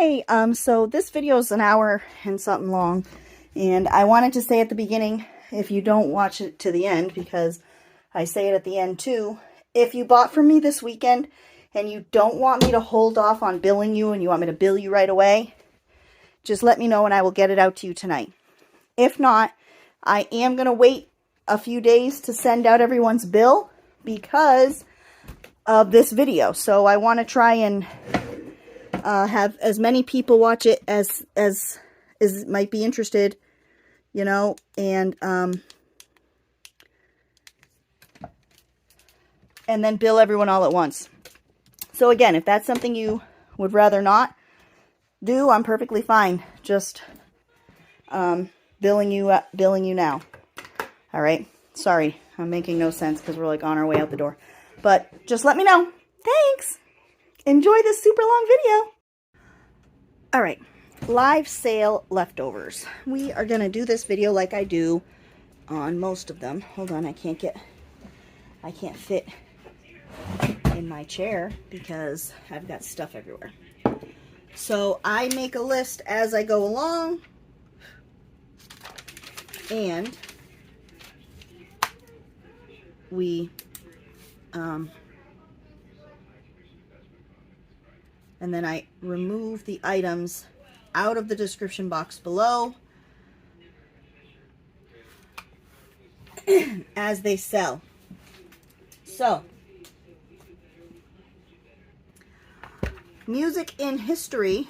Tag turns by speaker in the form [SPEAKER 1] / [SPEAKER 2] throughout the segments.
[SPEAKER 1] Hey, so this video is an hour and something long, and I wanted to say at the beginning, if you don't watch it to the end, because I say it at the end too, if you bought from me this weekend and you don't want me to hold off on billing you and you want me to bill you right away, just let me know and I will get it out to you tonight. If not, I am going to wait a few days to send out everyone's bill because of this video. So I want to try and have as many people watch it as might be interested, you know, and then bill everyone all at once. So again, if that's something you would rather not do, I'm perfectly fine. Just billing you now. All right. Sorry, I'm making no sense because we're like on our way out the door. But just let me know. Thanks. Enjoy this super long video. All right, live sale leftovers. We are gonna do this video like I do on most of them. Hold on, I can't fit in my chair because I've got stuff everywhere. So I make a list as I go along, and we and then I remove the items out of the description box below as they sell. So, music in history.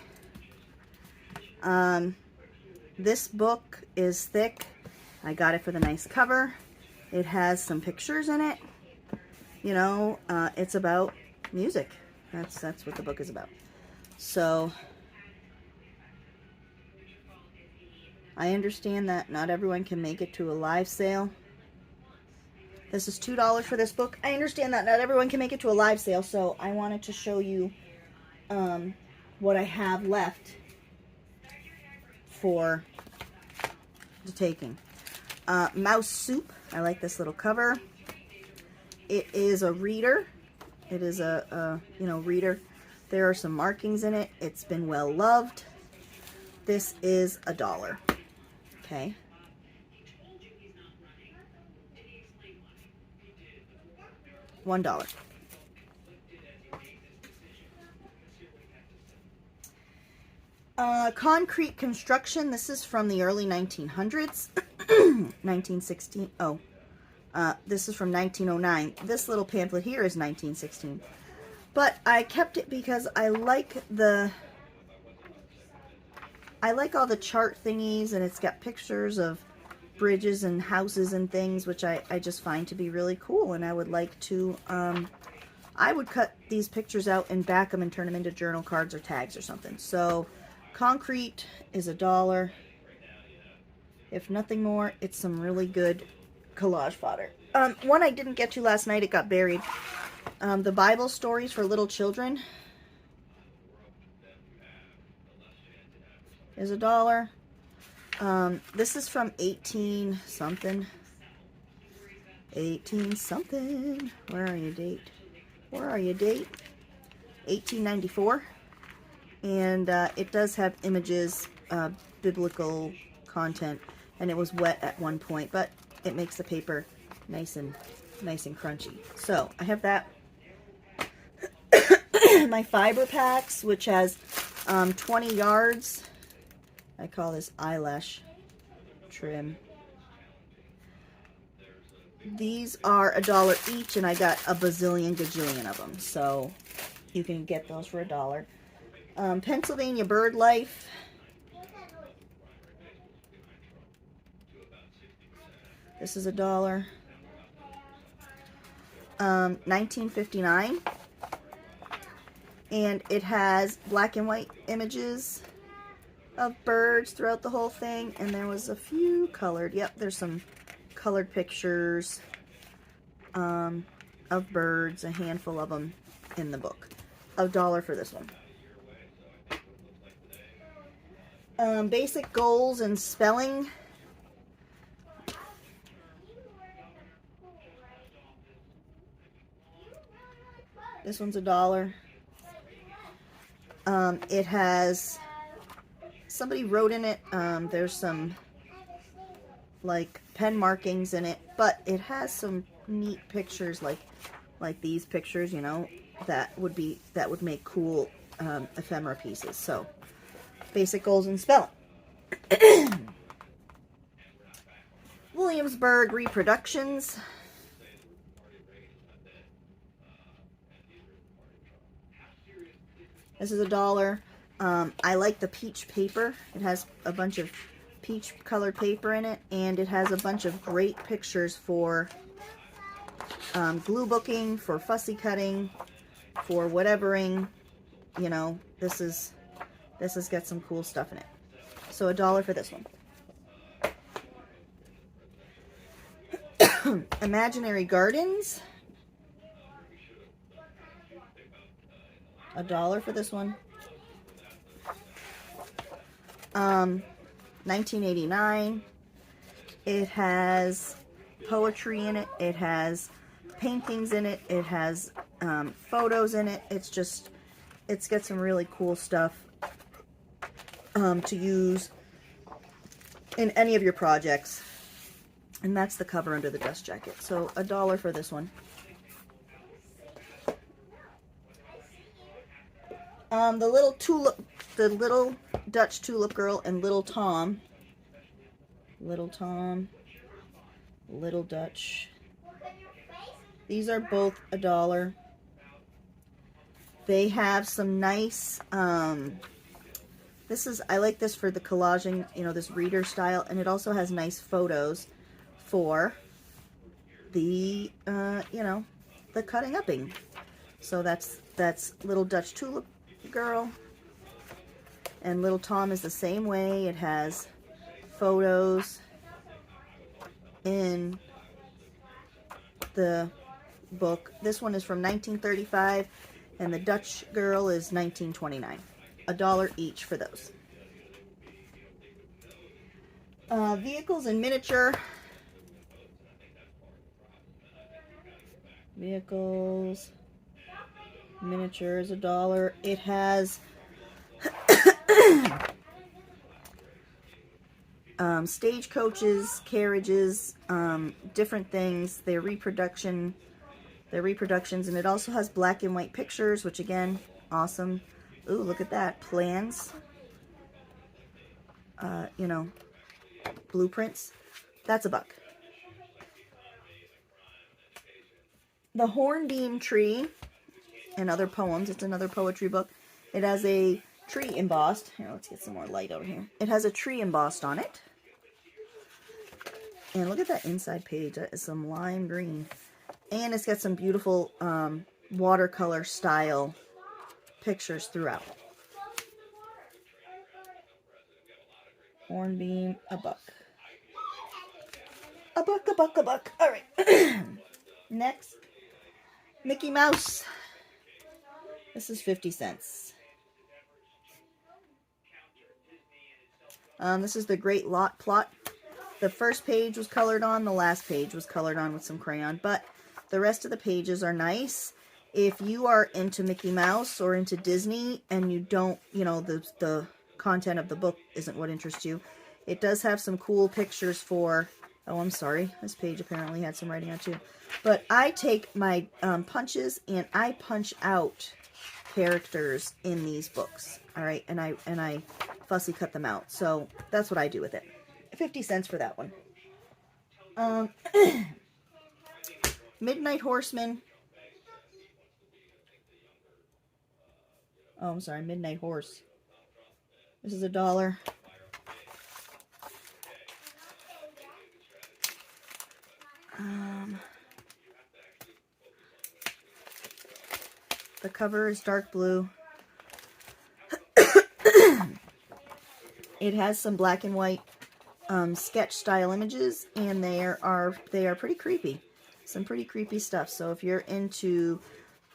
[SPEAKER 1] This book is thick. I got it for the nice cover. It has some pictures in it. You know, it's about music. That's what the book is about. So, I understand that not everyone can make it to a live sale. This is $2 for this book. I understand that not everyone can make it to a live sale, so I wanted to show you what I have left for the taking. Mouse Soup. I like this little cover. It is a reader. It is a reader. There are some markings in it. It's been well loved. This is $1. Okay. $1. Concrete construction. This is from the early 1900s. 1916. Oh, this is from 1909. This little pamphlet here is 1916. But I kept it because I like all the chart thingies, and it's got pictures of bridges and houses and things, which I just find to be really cool. And I would like to, I would cut these pictures out and back them and turn them into journal cards or tags or something. So concrete is $1. If nothing more, it's some really good collage fodder. One I didn't get to last night, it got buried. The Bible stories for little children is $1. This is from 18 something. Where are you, date? 1894. And it does have images, biblical content, and it was wet at one point, but it makes the paper nice and crunchy. So I have that. My fiber packs, which has 20 yards. I call this eyelash trim. These are $1 each, and I got a bazillion gajillion of them, so you can get those for $1. Pennsylvania Bird Life. This is $1. 1959. And it has black and white images of birds throughout the whole thing, and there was a few colored. Yep, there's some colored pictures of birds, a handful of them in the book. $1 for this one. Basic goals and spelling. This one's $1. It has, somebody wrote in it, there's some like pen markings in it, but it has some neat pictures like these pictures, you know, that would make cool ephemera pieces. So basic goals in spelling. Williamsburg Reproductions. This is $1. I like the peach paper. It has a bunch of peach colored paper in it, and it has a bunch of great pictures for glue booking, for fussy cutting, for whatevering. You know, this has got some cool stuff in it. So $1 for this one. Imaginary Gardens. $1 for this one. 1989. It has poetry in it. It has paintings in it. It has photos in it. It's got some really cool stuff to use in any of your projects. And that's the cover under the dust jacket. So $1 for this one. The little Dutch tulip girl and little Tom. Little Tom, little Dutch. These are both $1. They have some nice, I like this for the collaging, you know, this reader style, and it also has nice photos for the, you know, the cutting upping. So that's little Dutch tulip girl, and little Tom is the same way. It has photos in the book. This one is from 1935, and the Dutch girl is 1929. $1 each for those. Vehicles in miniature. Vehicles miniature is $1. It has stagecoaches, carriages, different things. They're reproductions, and it also has black and white pictures, which again, awesome. Ooh, look at that. Plans. You know, blueprints. That's $1. The Hornbeam Tree and Other Poems. It's another poetry book. It has a tree embossed. Here, let's get some more light over here. It has a tree embossed on it. And look at that inside page. That is some lime green. And it's got some beautiful watercolor style pictures throughout. Hornbeam, $1. $1. All right. Next, Mickey Mouse. This is 50 cents. This is the Great Lot Plot. The first page was colored on. The last page was colored on with some crayon. But the rest of the pages are nice. If you are into Mickey Mouse or into Disney and you don't, you know, the content of the book isn't what interests you, it does have some cool pictures for... Oh, I'm sorry. This page apparently had some writing on it too. But I take my punches and I punch out characters in these books. All right, and I fussy cut them out. So that's what I do with it. 50 cents for that one. Midnight Horseman. Oh, I'm sorry, Midnight Horse. This is $1. The cover is dark blue. It has some black and white sketch style images, and they are pretty creepy. Some pretty creepy stuff. So if you're into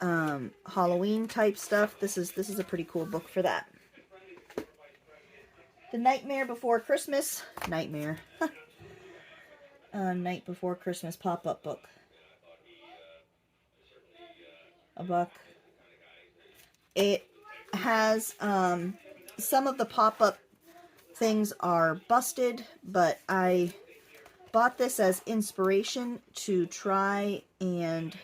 [SPEAKER 1] Halloween type stuff, this is a pretty cool book for that. The Nightmare Before Christmas. Nightmare. Night Before Christmas pop-up book. $1. has, some of the pop-up things are busted, but I bought this as inspiration to try and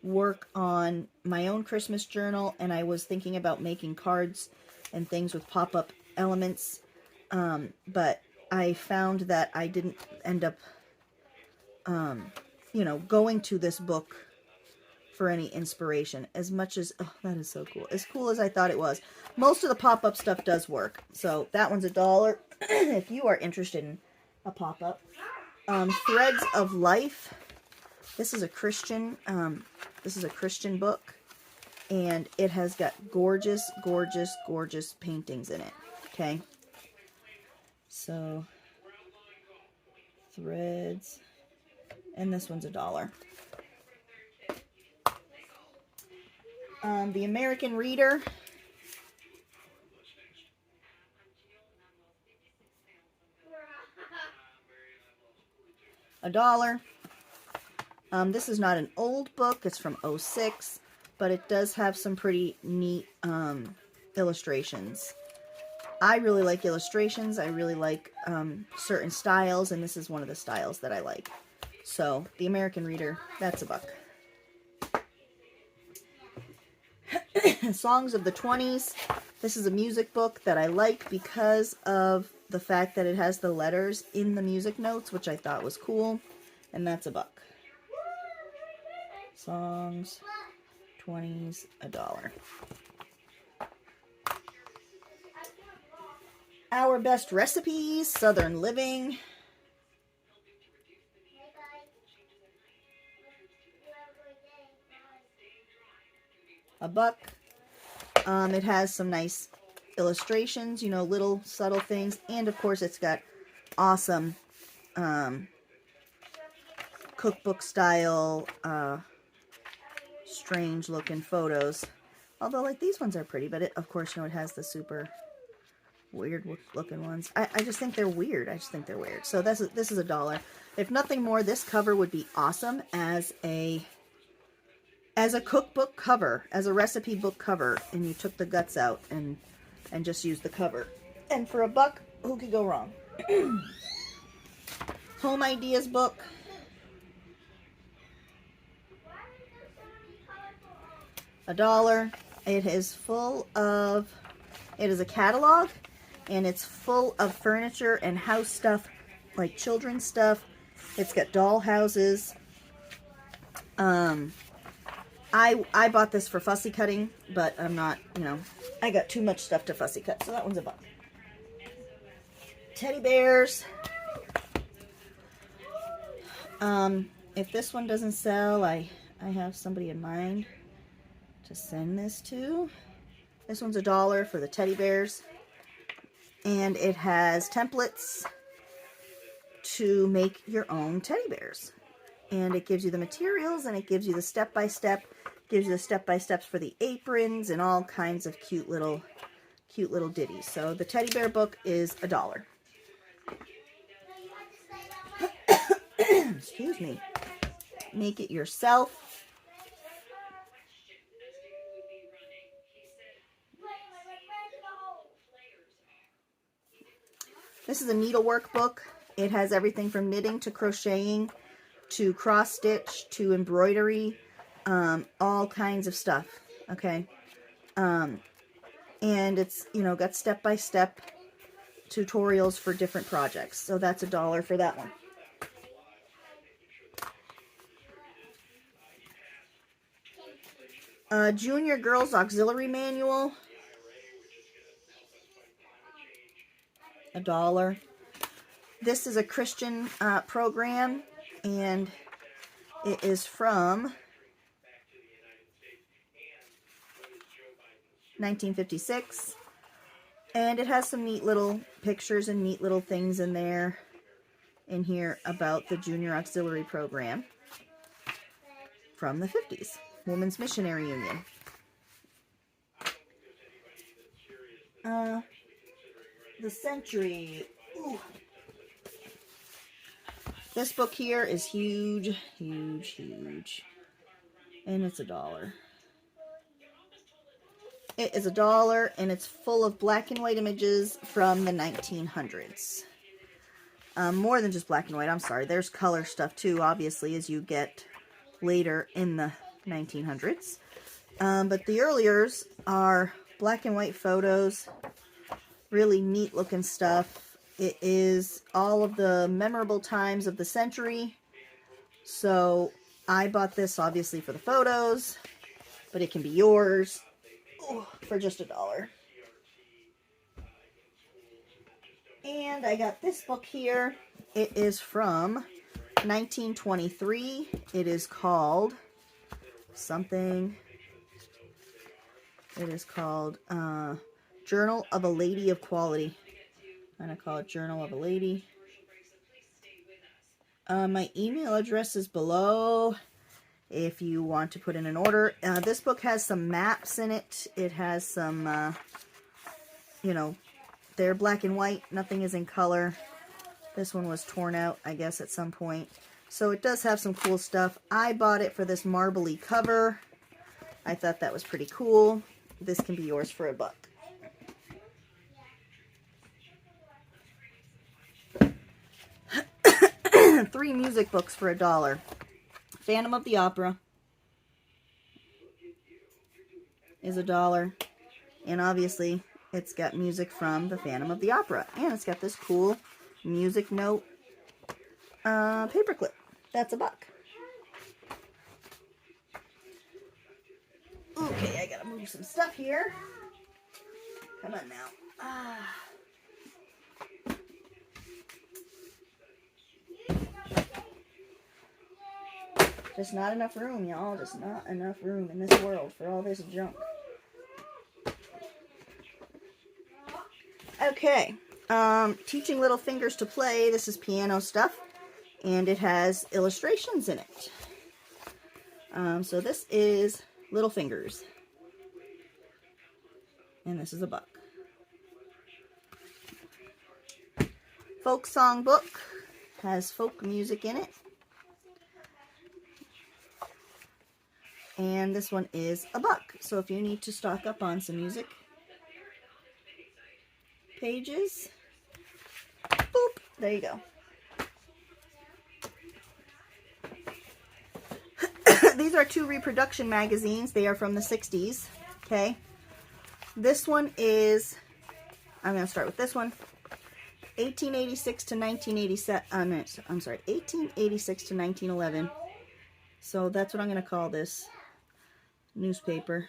[SPEAKER 1] work on my own Christmas journal, and I was thinking about making cards and things with pop-up elements, but I found that I didn't end up, you know, going to this book for any inspiration as much as, oh, that is so cool. As cool as I thought it was. Most of the pop-up stuff does work. So that one's $1 if you are interested in a pop-up. Threads of Life. This is a Christian book, and it has got gorgeous, gorgeous, gorgeous paintings in it. Okay. So threads, and this one's $1. The American Reader. $1. This is not an old book. It's from '06, but it does have some pretty neat illustrations. I really like illustrations. I really like certain styles, and this is one of the styles that I like. So, The American Reader, that's $1. Songs of the 20s. This is a music book that I like because of the fact that it has the letters in the music notes, which I thought was cool, and that's $1. Songs, 20s, $1. Our Best Recipes, Southern Living. $1. It has some nice illustrations, you know, little subtle things, and of course it's got awesome cookbook style, strange looking photos. Although, like, these ones are pretty, but it, of course, you know, it has the super weird looking ones. I just think they're weird. I just think they're weird. So this is $1. If nothing more, this cover would be awesome as a cookbook cover, as a recipe book cover, and you took the guts out and just used the cover. And for $1, who could go wrong? Home Ideas book. $1. It is it is a catalog, and it's full of furniture and house stuff, like children's stuff. It's got doll houses. I bought this for fussy cutting, but I'm not, you know, I got too much stuff to fussy cut, so that one's $1. Teddy bears. If this one doesn't sell, I have somebody in mind to send this to. This one's $1 for the teddy bears, and it has templates to make your own teddy bears. And it gives you the materials, and it gives you the step-by-step, gives you the step-by-steps for the aprons and all kinds of cute little ditties. So the teddy bear book is $1. Excuse me. Make it yourself. This is a needlework book. It has everything from knitting to crocheting to cross stitch to embroidery, all kinds of stuff. Okay. And it's, you know, got step-by-step tutorials for different projects. So that's $1 for that one. Junior Girls Auxiliary Manual. $1. This is a Christian program, and it is from 1956, and it has some neat little pictures and neat little things in there, in here, about the Junior Auxiliary Program from the 50s, Women's Missionary Union. The Century. Ooh. This book here is huge, huge, huge, and it's $1. It is $1, and it's full of black and white images from the 1900s. More than just black and white, I'm sorry. There's color stuff too, obviously, as you get later in the 1900s. But the earliers are black and white photos, really neat looking stuff. It is all of the memorable times of the century. So I bought this obviously for the photos, but it can be yours for just $1. And I got this book here. It is from 1923. It is called something. It is called Journal of a Lady of Quality. I'm going to call it Journal of a Lady. My email address is below if you want to put in an order. This book has some maps in it. It has some, you know, they're black and white. Nothing is in color. This one was torn out, I guess, at some point. So it does have some cool stuff. I bought it for this marbly cover. I thought that was pretty cool. This can be yours for $1. 3 music books for $1. Phantom of the Opera is $1. And obviously, it's got music from the Phantom of the Opera. And it's got this cool music note paperclip. That's $1. Okay, I gotta move some stuff here. Come on now. Just not enough room, y'all. Just not enough room in this world for all this junk. Okay. Teaching little fingers to play. This is piano stuff. And it has illustrations in it. So this is Little Fingers. And this is $1. Folk song book. Has folk music in it. And this one is $1. So if you need to stock up on some music pages, boop, there you go. These are 2 reproduction magazines. They are from the 60s. Okay. This one is, I'm going to start with this one. 1886 to 1987. I'm sorry, 1886 to 1911. So that's what I'm going to call this newspaper.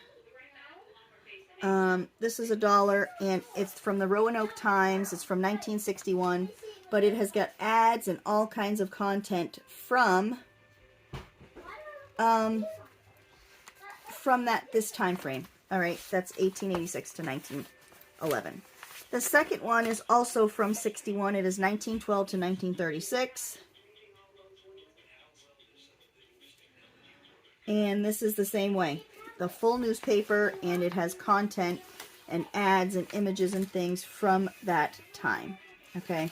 [SPEAKER 1] This is $1, and it's from the Roanoke Times. It's from 1961, but it has got ads and all kinds of content from this time frame. All right, that's 1886 to 1911. The second one is also from 61. It is 1912 to 1936. And this is the same way. The full newspaper, and it has content and ads and images and things from that time. Okay.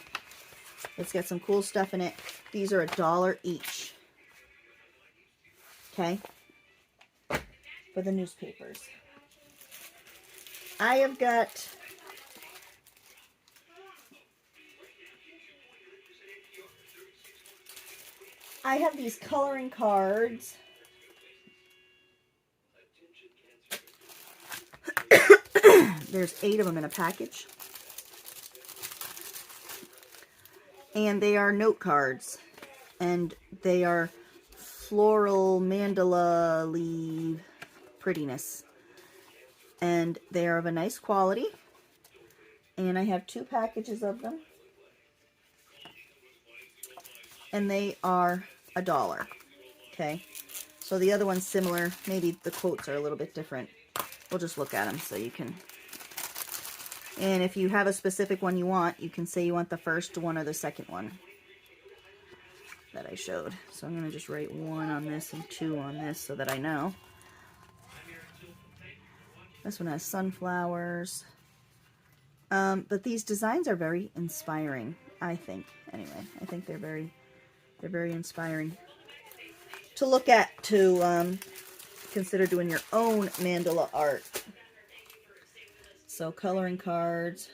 [SPEAKER 1] It's got some cool stuff in it. These are $1 each. Okay. For the newspapers. I have got these coloring cards. There's 8 of them in a package. And they are note cards. And they are floral mandala leaf prettiness. And they are of a nice quality. And I have 2 packages of them. And they are $1. Okay. So the other one's similar. Maybe the quotes are a little bit different. We'll just look at them so you can. And if you have a specific one you want, you can say you want the first one or the second one that I showed. So I'm going to just write 1 on this and 2 on this so that I know. This one has sunflowers. But these designs are very inspiring, I think. Anyway, I think they're very inspiring to look at, to consider doing your own mandala art. So coloring cards,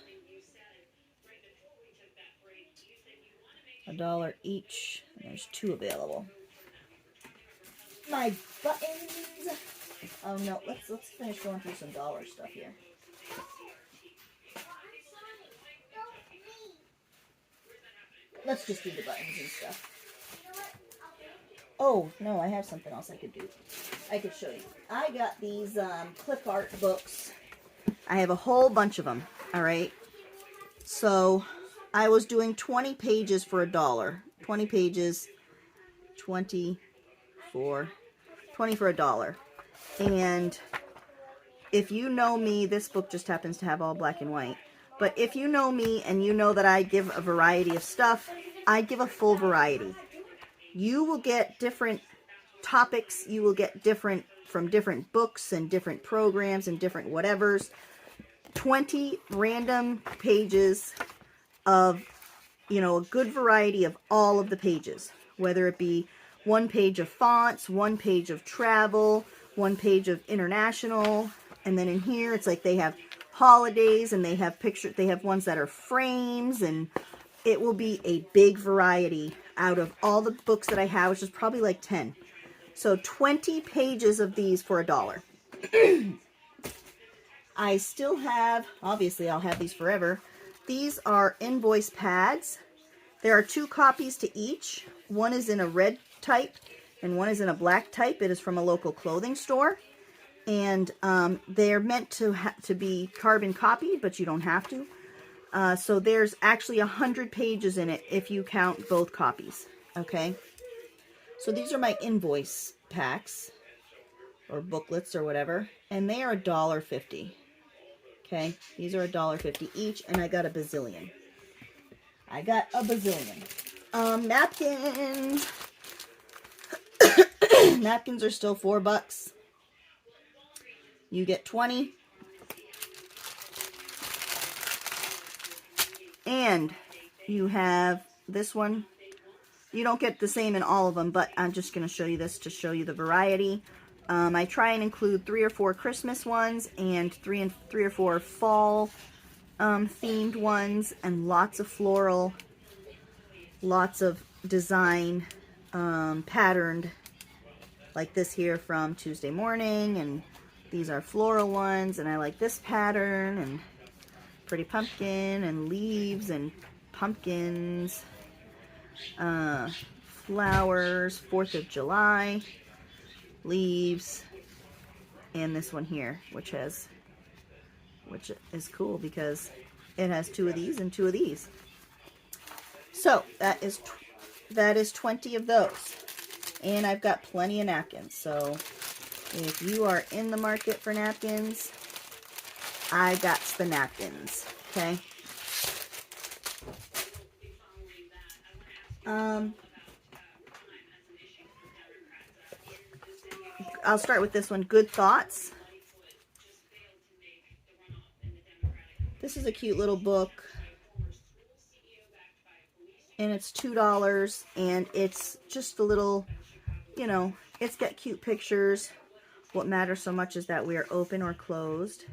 [SPEAKER 1] $1 each. And there's 2 available. My buttons. Oh no, let's finish going through some dollar stuff here. Let's just do the buttons and stuff. Oh, no, I have something else I could do. I could show you. I got these clip art books. I have a whole bunch of them, all right? So I was doing 20 pages for $1. 20 pages, 20 for $1. And if you know me, this book just happens to have all black and white. But if you know me and you know that I give a variety of stuff, I give a full variety. You will get different topics. You will get different from different books and different programs and different whatevers. 20 random pages of, you know, a good variety of all of the pages. Whether it be 1 page of fonts, 1 page of travel, 1 page of international. And then in here, it's like they have holidays and they have pictures. They have ones that are frames, and it will be a big variety out of all the books that I have, which is probably like 10. So 20 pages of these for $1. I still have, obviously I'll have these forever. These are invoice pads. There are 2 copies to each. One is in a red type and one is in a black type. It is from a local clothing store. And they're meant to be carbon copied, but you don't have to. So there's actually 100 pages in it if you count both copies. Okay. So these are my invoice packs or booklets or whatever. And they are $1.50. Okay. These are $1.50 each. And I got a bazillion. Napkins. Napkins are still $4. You get 20. And you have this one. You don't get the same in all of them, but I'm just going to show you this to show you the variety. I try and include 3 or 4 Christmas ones and 3 or 4 fall themed ones, and lots of floral, lots of design, patterned, like this here from Tuesday Morning, and these are floral ones, and I like this pattern, and pretty pumpkin, and leaves, and pumpkins, flowers, 4th of July, leaves, and this one here, which is cool because it has 2 of these and 2 of these. So that is 20 of those, and I've got plenty of napkins. So if you are in the market for napkins, I got the napkins. Okay. I'll start with this one, Good Thoughts. This is a cute little book, and it's $2, and it's just a little, you know, it's got cute pictures. What matters so much is that we are open or closed.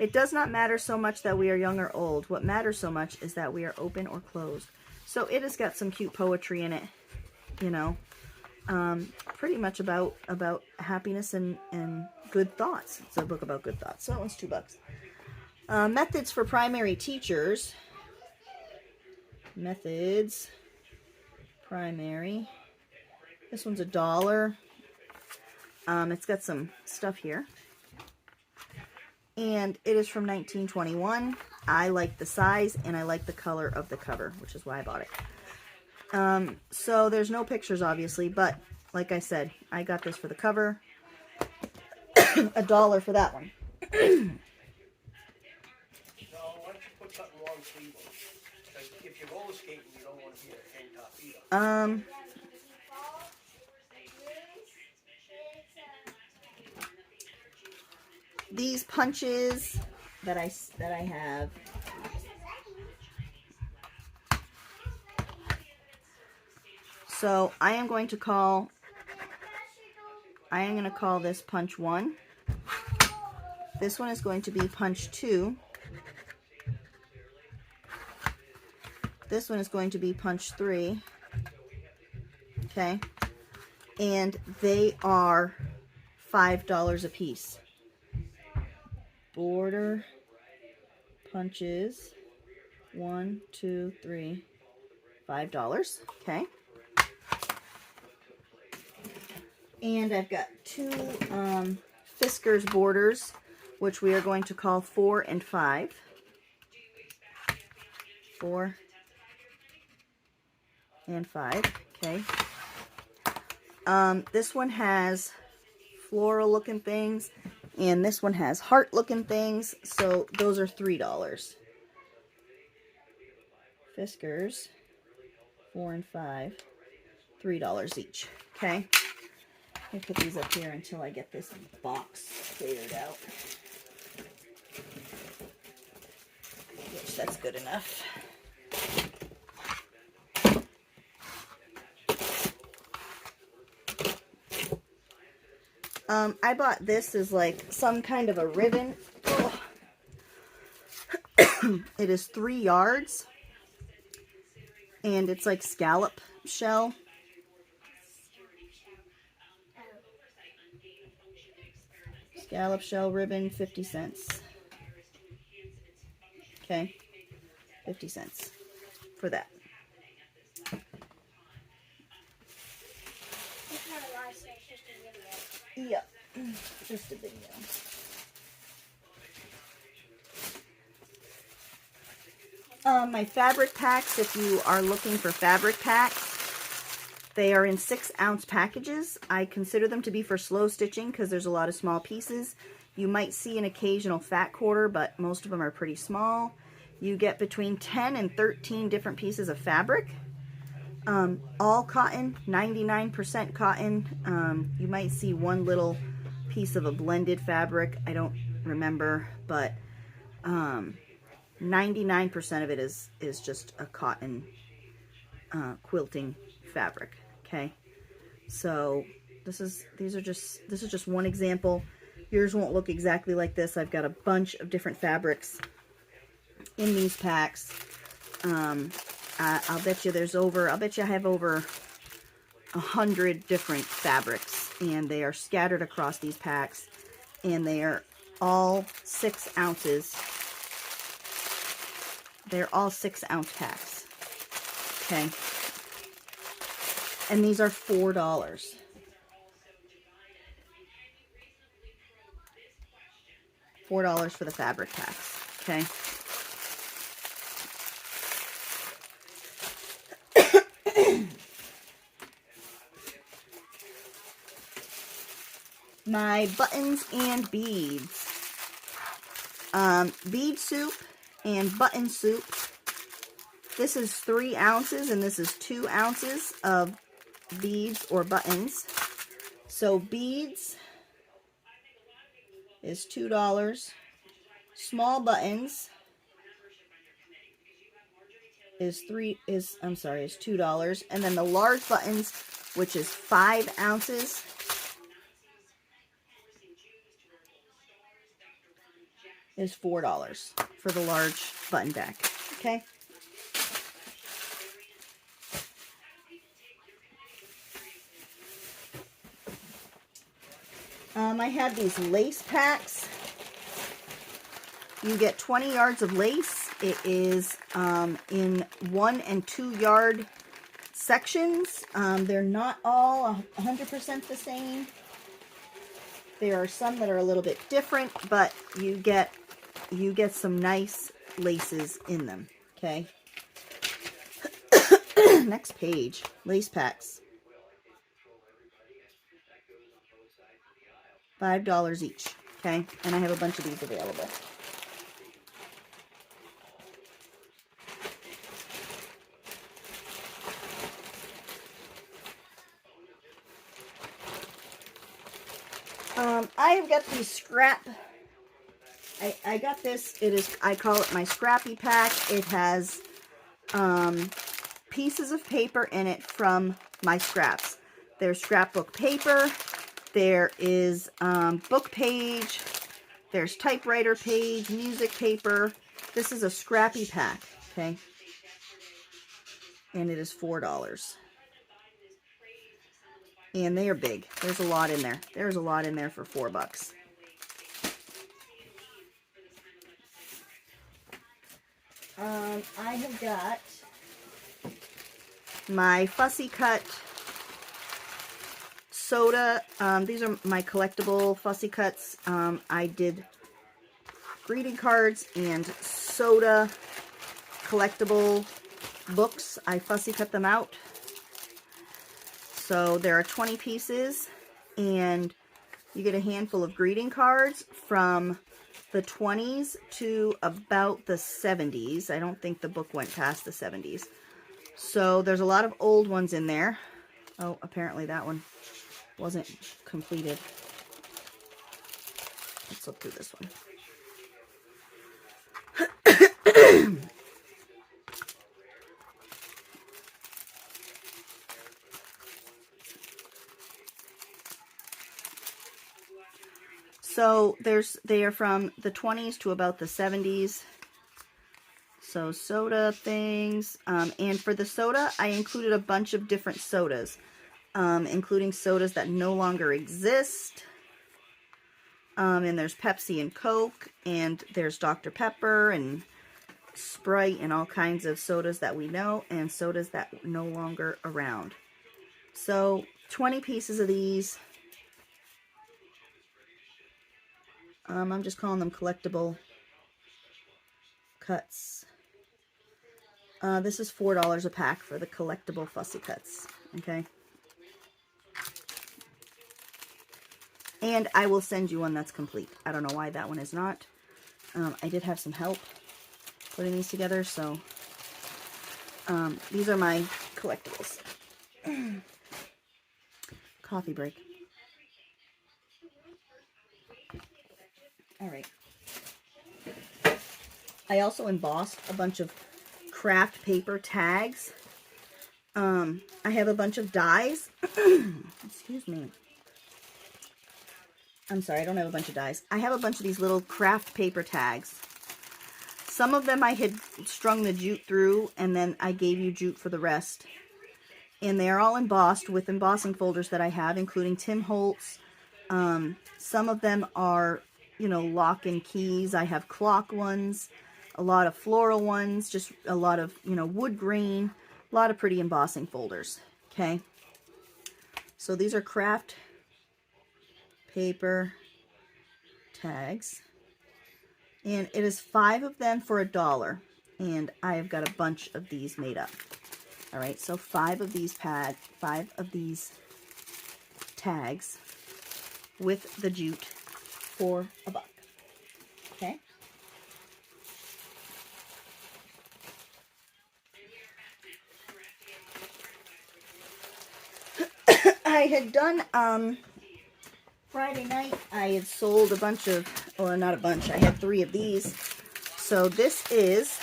[SPEAKER 1] It does not matter so much that we are young or old. What matters so much is that we are open or closed. So it has got some cute poetry in it, you know, pretty much about happiness and good thoughts. It's a book about good thoughts. So that one's $2. Methods for Primary Teachers. Methods, primary. This one's $1. It's got some stuff here. And it is from 1921. I like the size and I like the color of the cover, which is why I bought it. So there's no pictures, obviously, but like I said, I got this for the cover. $1 for that one.
[SPEAKER 2] If you're roller skating, you don't want to be a tank top either.
[SPEAKER 1] These punches that I have. So I am going to call this punch 1. This one is going to be punch 2. This one is going to be punch 3. Okay. And they are $5 a piece. Border punches 1, 2, 3, $5. Okay. And I've got 2 fiskars borders, which we are going to call 4 and 5. 4 and 5. Okay. This one has floral looking things, and this one has heart looking things, so those are $3. Fiskars, 4 and 5, $3 each. Okay. Let me put these up here until I get this box cleared out. Which that's good enough. I bought this as like some kind of a ribbon. Oh. It is 3 yards. And it's like scallop shell. Scallop shell ribbon, 50 cents. Okay. 50 cents for that. Yep, just a video. My fabric packs, if you are looking for fabric packs, they are in 6-ounce packages. I consider them to be for slow stitching because there's a lot of small pieces. You might see an occasional fat quarter, but most of them are pretty small. You get between 10 and 13 different pieces of fabric. All cotton, 99% cotton. You might see one little piece of a blended fabric. I don't remember, but 99% of it is just a cotton quilting fabric. Okay, so this is just one example. Yours won't look exactly like this. I've got a bunch of different fabrics in these packs. I'll bet you I have over 100 different fabrics, and they are scattered across these packs, and they are all 6 ounces. They're all 6-ounce packs. Okay. And these are $4. $4 for the fabric packs. Okay. My buttons and beads. Bead soup and button soup. This is 3 ounces and this is 2 ounces of beads or buttons. So beads is $2. Small buttons is $2. And then the large buttons, which is 5 ounces, is $4 for the large button back. Okay. I have these lace packs. You get 20 yards of lace. It is in 1 and 2 yard sections. They're not all 100% the same. There are some that are a little bit different, but you get some nice laces in them. Okay. Next page, lace packs. $5 each. Okay, and I have a bunch of these available. I've got these scrap. I got this. I call it my scrappy pack. It has pieces of paper in it from my scraps. There's scrapbook paper. There is book page. There's typewriter page, music paper. This is a scrappy pack, okay? And it is $4. And they are big. There's a lot in there. There's a lot in there for $4. I have got my fussy cut soda. These are my collectible fussy cuts. I did greeting cards and soda collectible books. I fussy cut them out. So there are 20 pieces, and you get a handful of greeting cards from the 20s to about the 70s. I don't think the book went past the 70s. So there's a lot of old ones in there. Oh, apparently that one wasn't completed. Let's look through this one. So they are from the 20s to about the 70s. So soda things. And for the soda, I included a bunch of different sodas, including sodas that no longer exist. And there's Pepsi and Coke, and there's Dr. Pepper and Sprite and all kinds of sodas that we know, and sodas that are no longer around. So 20 pieces of these. I'm just calling them collectible cuts. This is $4 a pack for the collectible fussy cuts. Okay. And I will send you one that's complete. I don't know why that one is not. I did have some help putting these together, so these are my collectibles. Coffee break. All right. I also embossed a bunch of Kraft Paper tags. I have a bunch of dies. Excuse me. I'm sorry, I don't have a bunch of dies. I have a bunch of these little Kraft Paper tags. Some of them I had strung the jute through, and then I gave you jute for the rest. And they are all embossed with embossing folders that I have, including Tim Holtz. Some of them are, you know, lock and keys. I have clock ones, a lot of floral ones, just a lot of, you know, wood grain, a lot of pretty embossing folders. Okay. So these are Kraft Paper tags. And it is 5 of them for $1. And I have got a bunch of these made up. All right, so 5 of these tags with the jute for $1. Okay. I had done Friday night. I had sold a bunch of, or not a bunch. I had 3 of these. So this is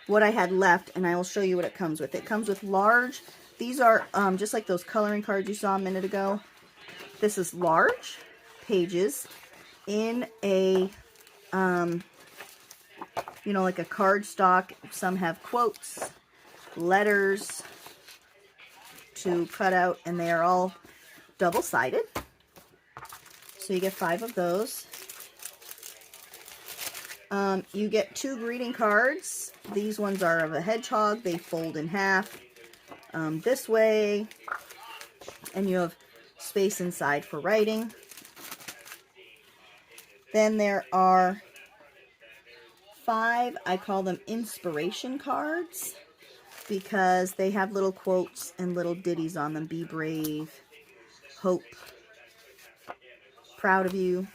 [SPEAKER 1] what I had left, and I will show you what it comes with. It comes with large. These are just like those coloring cards you saw a minute ago. This is large pages in a, you know, like a card stock. Some have quotes, letters to cut out, and they are all double-sided. So you get 5 of those. You get 2 greeting cards. These ones are of a hedgehog. They fold in half this way, and you have space inside for writing. Then there are 5, I call them inspiration cards, because they have little quotes and little ditties on them. Be brave, hope, proud of you,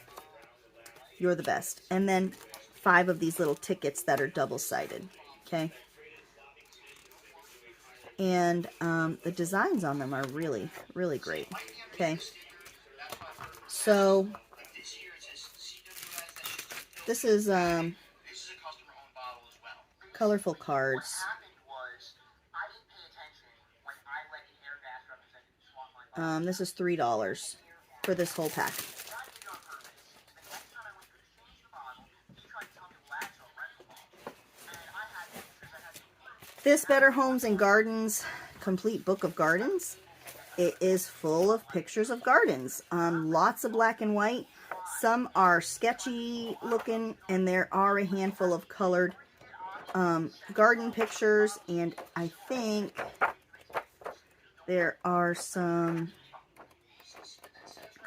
[SPEAKER 1] you're the best. And then 5 of these little tickets that are double-sided. Okay. And the designs on them are really, really great. Okay. So this is colorful cards. This is $3 for this whole pack. This Better Homes and Gardens Complete Book of Gardens. It is full of pictures of gardens. Lots of black and white. Some are sketchy looking, and there are a handful of colored garden pictures, and I think there are some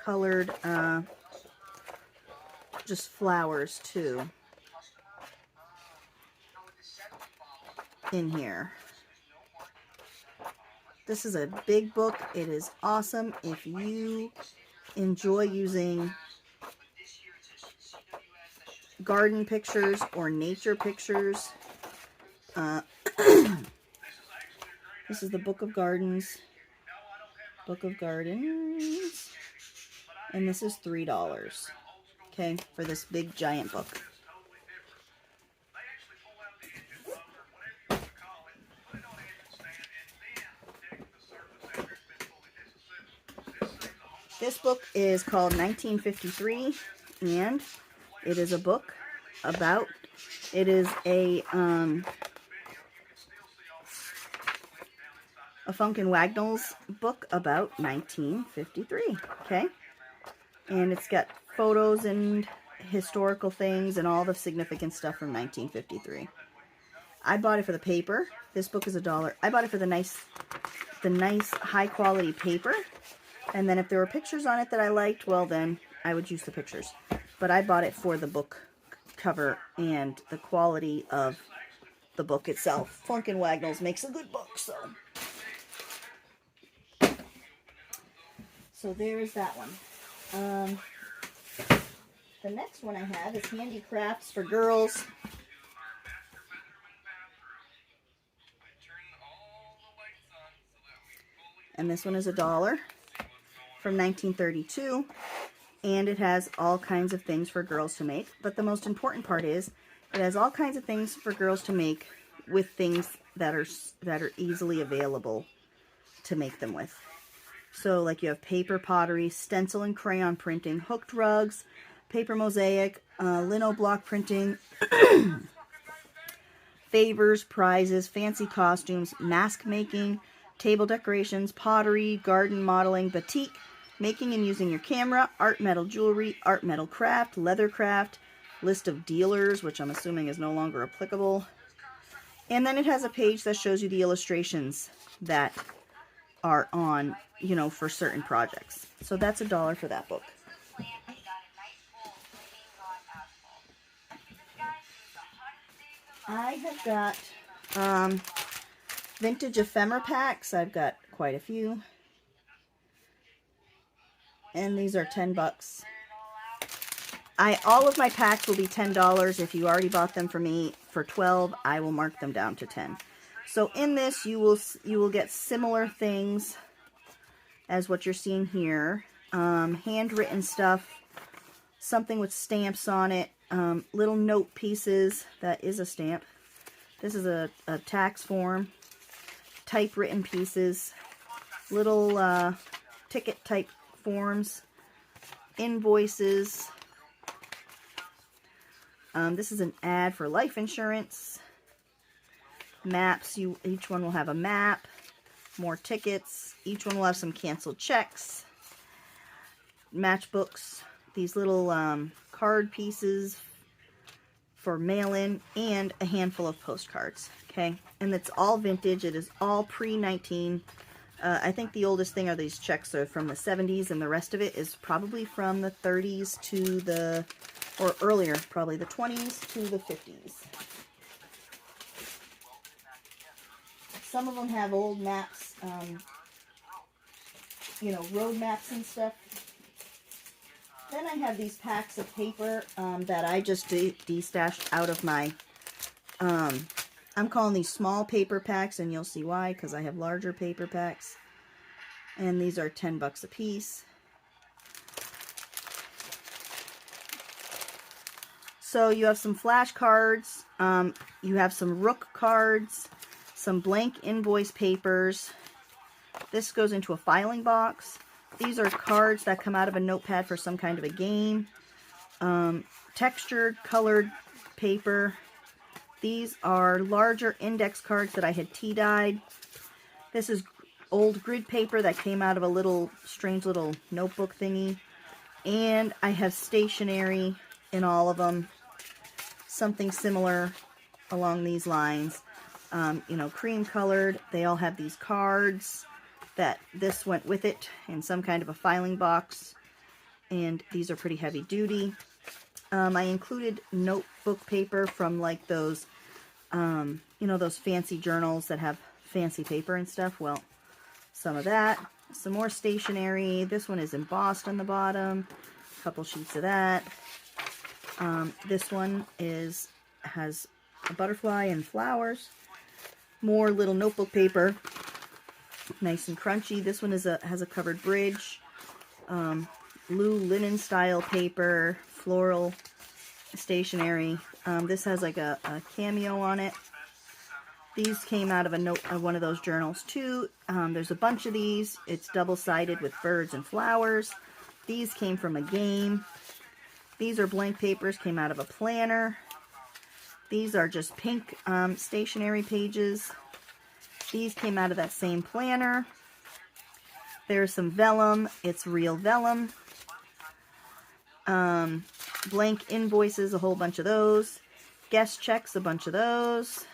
[SPEAKER 1] colored just flowers too in here. This is a big book. It is awesome if you enjoy using garden pictures or nature pictures. This is the Book of Gardens. Book of Gardens. And this is $3. Okay, for this big giant book. This book is called 1953, and it is a book about, it is a Funk and Wagnalls book about 1953, okay? And it's got photos and historical things and all the significant stuff from 1953. I bought it for the paper. This book is $1. I bought it for the nice high quality paper. And then if there were pictures on it that I liked, well then I would use the pictures. But I bought it for the book cover and the quality of the book itself. Funk and Wagnalls makes a good book, so. So there's that one. The next one I have is Handicrafts for Girls. And this one is $1 from 1932. And it has all kinds of things for girls to make. But the most important part is it has all kinds of things for girls to make with things that are easily available to make them with. So like you have paper pottery, stencil and crayon printing, hooked rugs, paper mosaic, lino block printing, favors, prizes, fancy costumes, mask making, table decorations, pottery, garden modeling, batik, making and using your camera, art metal jewelry, art metal craft, leather craft, list of dealers, which I'm assuming is no longer applicable. And then it has a page that shows you the illustrations that are on, you know, for certain projects. So that's $1 for that book. I have got vintage ephemera packs. I've got quite a few. And these are $10. All of my packs will be $10. If you already bought them for me for $12, I will mark them down to $10. So in this, you will get similar things as what you're seeing here. Handwritten stuff, something with stamps on it, little note pieces. That is a stamp. This is a tax form, typewritten pieces, little ticket type forms, invoices. This is an ad for life insurance. Maps, each one will have a map, more tickets, each one will have some canceled checks, matchbooks, these little card pieces for mail-in, and a handful of postcards, okay? And it's all vintage. It is all pre-19. I think the oldest thing are these checks are from the 70s, and the rest of it is probably from the 30s to the, or earlier, probably the 20s to the 50s. Some of them have old maps, you know, road maps and stuff. Then I have these packs of paper that I just destashed out of my, I'm calling these small paper packs, and you'll see why, because I have larger paper packs. And these are $10 a piece. So you have some flashcards, you have some rook cards, some blank invoice papers. This goes into a filing box. These are cards that come out of a notepad for some kind of a game. Textured, colored paper. These are larger index cards that I had tea dyed. This is old grid paper that came out of a little strange little notebook thingy. And I have stationery in all of them. Something similar along these lines. You know, cream colored. They all have these cards that this went with it in some kind of a filing box. And these are pretty heavy duty. I included notebook paper from like those, you know, those fancy journals that have fancy paper and stuff. Well, some of that. Some more stationery. This one is embossed on the bottom. A couple sheets of that. This one has a butterfly and flowers. More little notebook paper. Nice and crunchy. This one has a covered bridge. Blue linen style paper. Floral stationery. This has like a cameo on it. These came out of one of those journals too. There's a bunch of these. It's double-sided with birds and flowers. These came from a game. These are blank papers, came out of a planner. These are just pink stationery pages. These came out of that same planner. There's some vellum. It's real vellum. Blank invoices, a whole bunch of those. Guest checks, a bunch of those.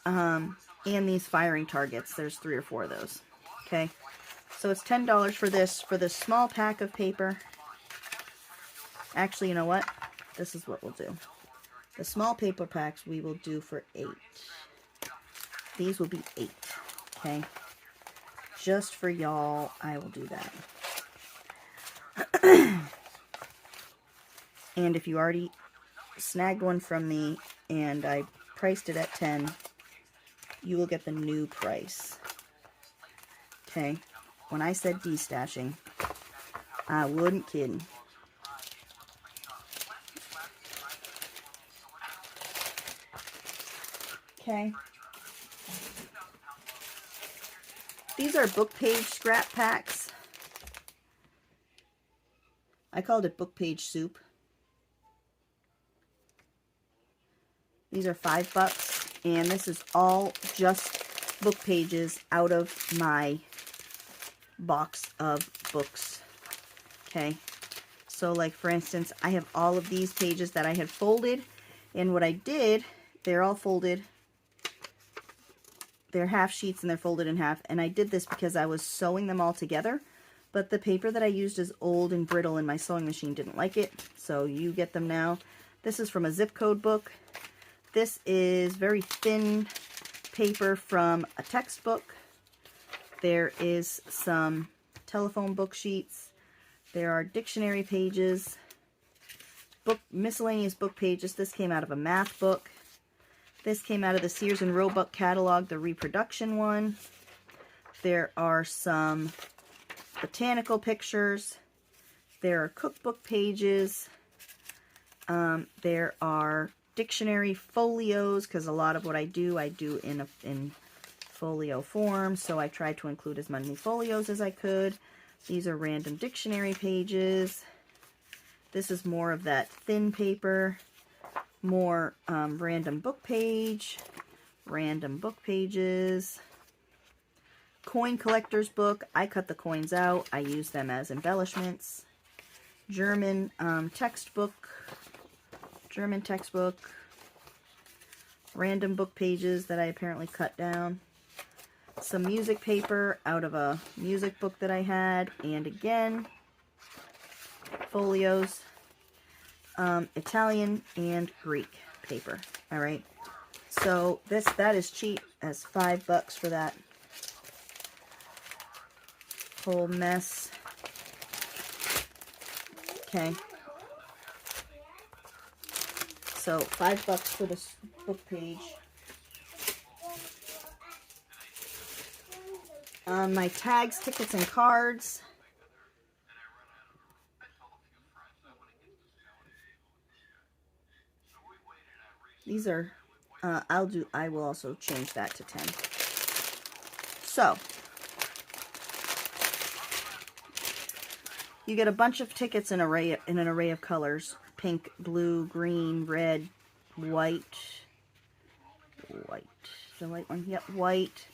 [SPEAKER 1] And these firing targets. There's 3 or 4 of those. Okay. So it's $10 for this small pack of paper. Actually, you know what? This is what we'll do. The small paper packs we will do for $8. These will be $8. Okay. Just for y'all, I will do that. And if you already snagged one from me and I priced it at $10, you will get the new price. Okay. When I said destashing, I wasn't kidding. Okay. These are book page scrap packs. I called it book page soup. These are $5, and this is all just book pages out of my box of books. Okay. So like for instance, I have all of these pages that I had folded, and what I did, they're all folded. They're half sheets and they're folded in half, and I did this because I was sewing them all together, but the paper that I used is old and brittle and my sewing machine didn't like it, so you get them now. This is from a zip code book. This is very thin paper from a textbook. There is some telephone book sheets. There are dictionary pages, miscellaneous book pages. This came out of a math book. This came out of the Sears and Roebuck catalog, the reproduction one. There are some botanical pictures. There are cookbook pages. There are dictionary folios, because a lot of what I do in folio form, so I tried to include as many folios as I could. These are random dictionary pages. This is more of that thin paper. More random book page, random book pages, coin collector's book. I cut the coins out. I use them as embellishments. German textbook, random book pages that I apparently cut down. Some music paper out of a music book that I had, and again, folios. Italian and Greek paper. All right. So that is cheap as $5 for that whole mess. Okay. So $5 for this book page. My tags, tickets, and cards. These are, I will also change that to 10. So, you get a bunch of tickets in an array of colors. Pink, blue, green, red, white, the white one, yep, white,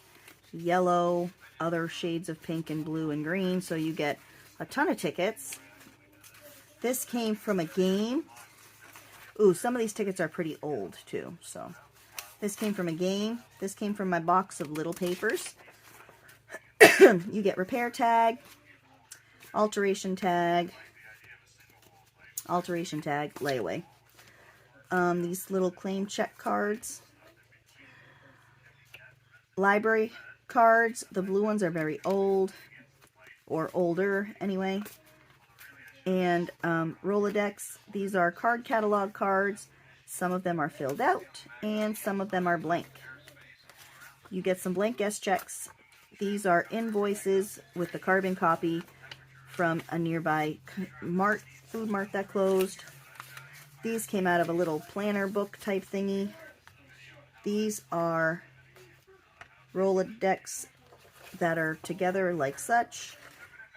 [SPEAKER 1] yellow, other shades of pink and blue and green, so you get a ton of tickets. This came from a game. Ooh, some of these tickets are pretty old too, so. This came from a game. This came from my box of little papers. You get repair tag, alteration tag, layaway. These little claim check cards. Library cards. The blue ones are very old, or older anyway. And Rolodex. These are card catalog cards. Some of them are filled out, and some of them are blank. You get some blank guest checks. These are invoices with the carbon copy from a nearby food mart that closed. These came out of a little planner book type thingy. These are Rolodex that are together like such.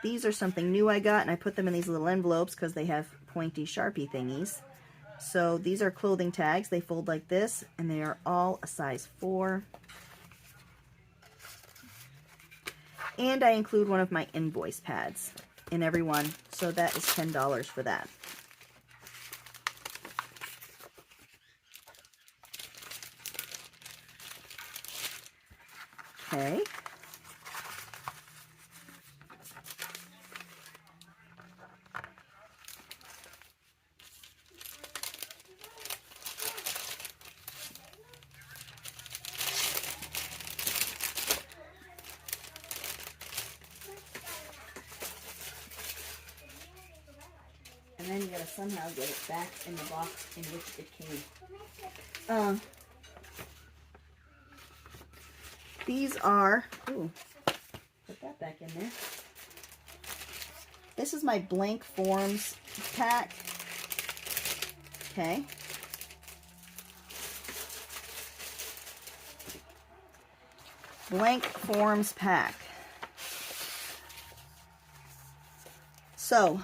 [SPEAKER 1] These are something new I got, and I put them in these little envelopes because they have pointy Sharpie thingies. So these are clothing tags. They fold like this, and they are all a size 4. And I include one of my invoice pads in every one, so that is $10 for that. Okay. And then you gotta somehow get it back in the box in which it came. These are, ooh, put that back in there. This is my blank forms pack. Okay. Blank forms pack. So,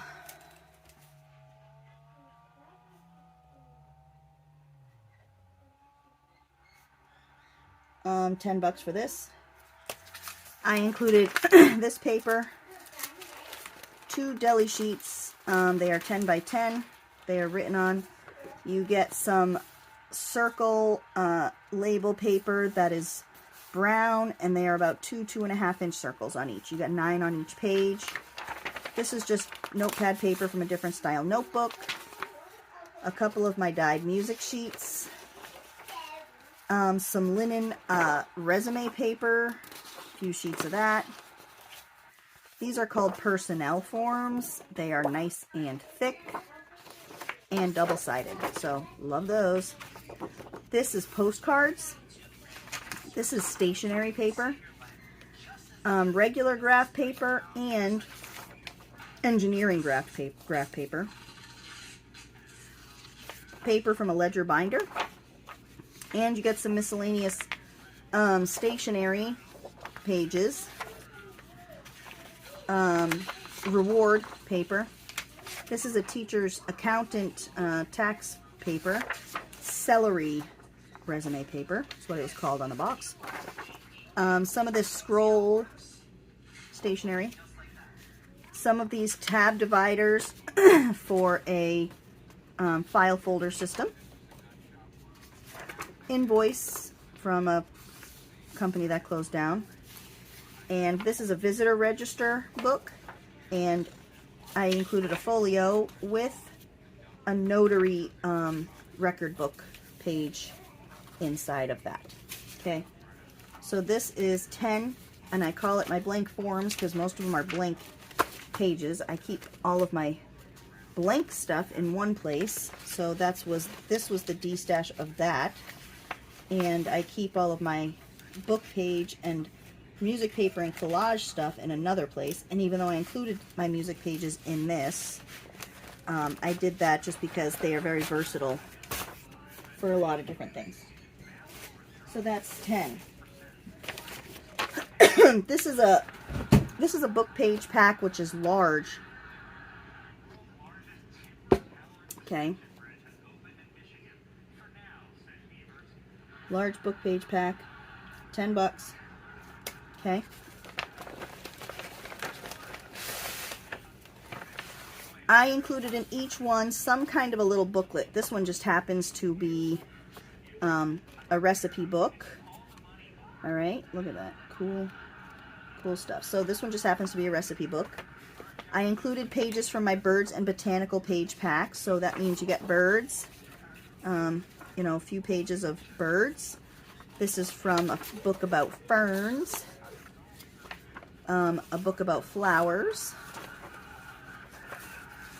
[SPEAKER 1] $10 for this. I included this paper, 2 deli sheets. They are 10 by 10. They are written on. You get some circle label paper that is brown, and they are about 2.5 inch circles on each. You got 9 on each page. This is just notepad paper from a different style notebook. A couple of my dyed music sheets. Some linen resume paper, a few sheets of that. These are called personnel forms. They are nice and thick and double-sided, so love those. This is postcards. This is stationery paper, regular graph paper, and engineering graph paper. Paper from a ledger binder. And you get some miscellaneous stationery pages, reward paper. This is a teacher's accountant tax paper, celery resume paper. That's what it was called on the box. Some of this scroll stationery. Some of these tab dividers for a file folder system. Invoice from a company that closed down. And this is a visitor register book, and I included a folio with a notary record book page inside of that. Okay, so this is 10, and I call it my blank forms because most of them are blank pages. I keep all of my blank stuff in one place, so this was the DESTASH of that. And I keep all of my book page and music paper and collage stuff in another place. And even though I included my music pages in this, I did that just because they are very versatile for a lot of different things. So that's 10. This is a book page pack, which is large. Okay. Large book page pack, 10 bucks. Okay. I included in each one some kind of a little booklet. This one just happens to be a recipe book. All right, look at that. Cool, cool stuff. So this one just happens to be a recipe book. I included pages from my birds and botanical page pack. So that means you get birds, you know, a few pages of birds. This is from a book about ferns, a book about flowers,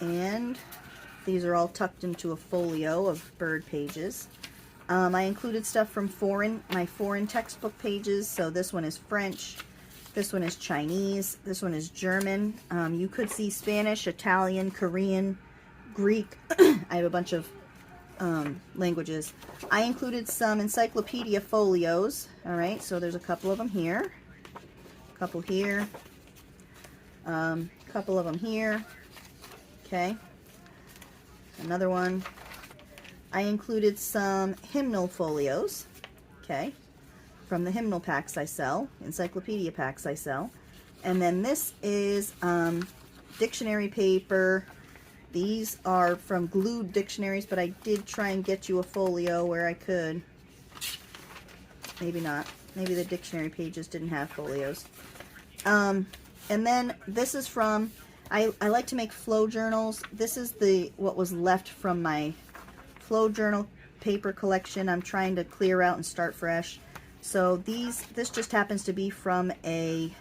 [SPEAKER 1] and these are all tucked into a folio of bird pages. I included stuff from my foreign textbook pages. So this one is French, this one is Chinese, this one is German. You could see Spanish, Italian, Korean, Greek. I have a bunch of languages. I included some encyclopedia folios. All right, so there's a couple of them here, a couple here, a couple of them here. Okay, another one. I included some hymnal folios, okay, from the hymnal packs I sell, encyclopedia packs I sell. And then this is dictionary paper. These are from glued dictionaries, but I did try and get you a folio where I could. Maybe not. Maybe the dictionary pages didn't have folios. And then this is from, I like to make flow journals. This is what was left from my flow journal paper collection. I'm trying to clear out and start fresh. So this just happens to be from an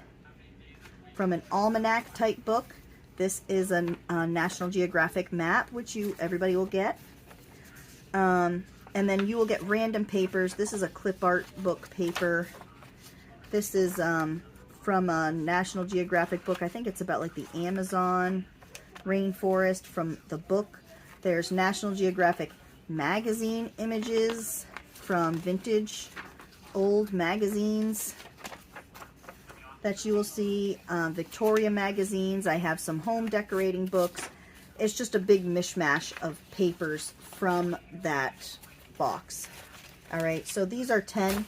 [SPEAKER 1] almanac type book. This is a National Geographic map, which everybody will get. And then you will get random papers. This is a clip art book paper. This is from a National Geographic book. I think it's about like the Amazon rainforest from the book. There's National Geographic magazine images from vintage old magazines that you will see. Victoria magazines. I have some home decorating books. It's just a big mishmash of papers from that box. All right, so these are 10.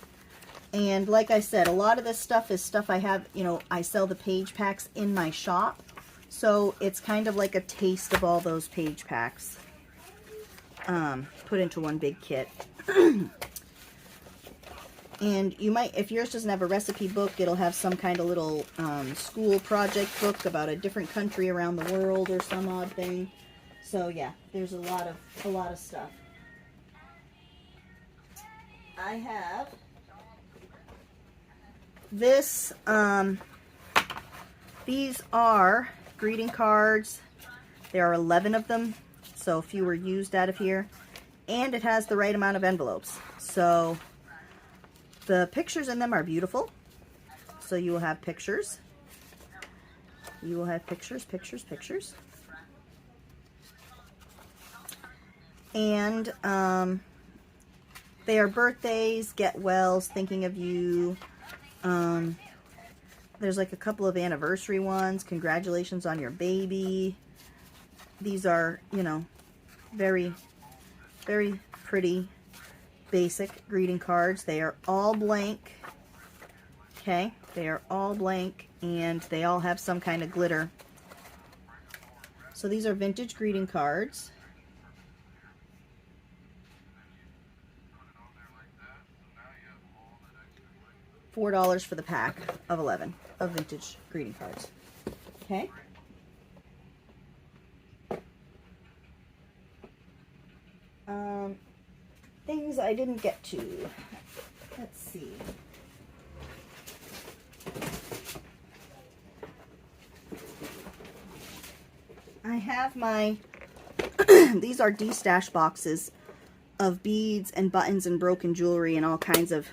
[SPEAKER 1] And like I said, a lot of this stuff is stuff I have, you know, I sell the page packs in my shop. So it's kind of like a taste of all those page packs put into one big kit. And you might, if yours doesn't have a recipe book, it'll have some kind of little school project book about a different country around the world or some odd thing. So yeah, there's a lot of stuff. I have this, these are greeting cards. There are 11 of them, so a few were used out of here. And it has the right amount of envelopes. So the pictures in them are beautiful. So you will have pictures. You will have pictures, pictures, pictures. And they are birthdays, get wells, thinking of you. There's like a couple of anniversary ones. Congratulations on your baby. These are, you know, very, very pretty, basic greeting cards. They are all blank. Okay, they are all blank, and they all have some kind of glitter. So these are vintage greeting cards. $4 for the pack of 11 of vintage greeting cards. Okay. Things I didn't get to. Let's see. I have my, these are DESTASH boxes of beads and buttons and broken jewelry and all kinds of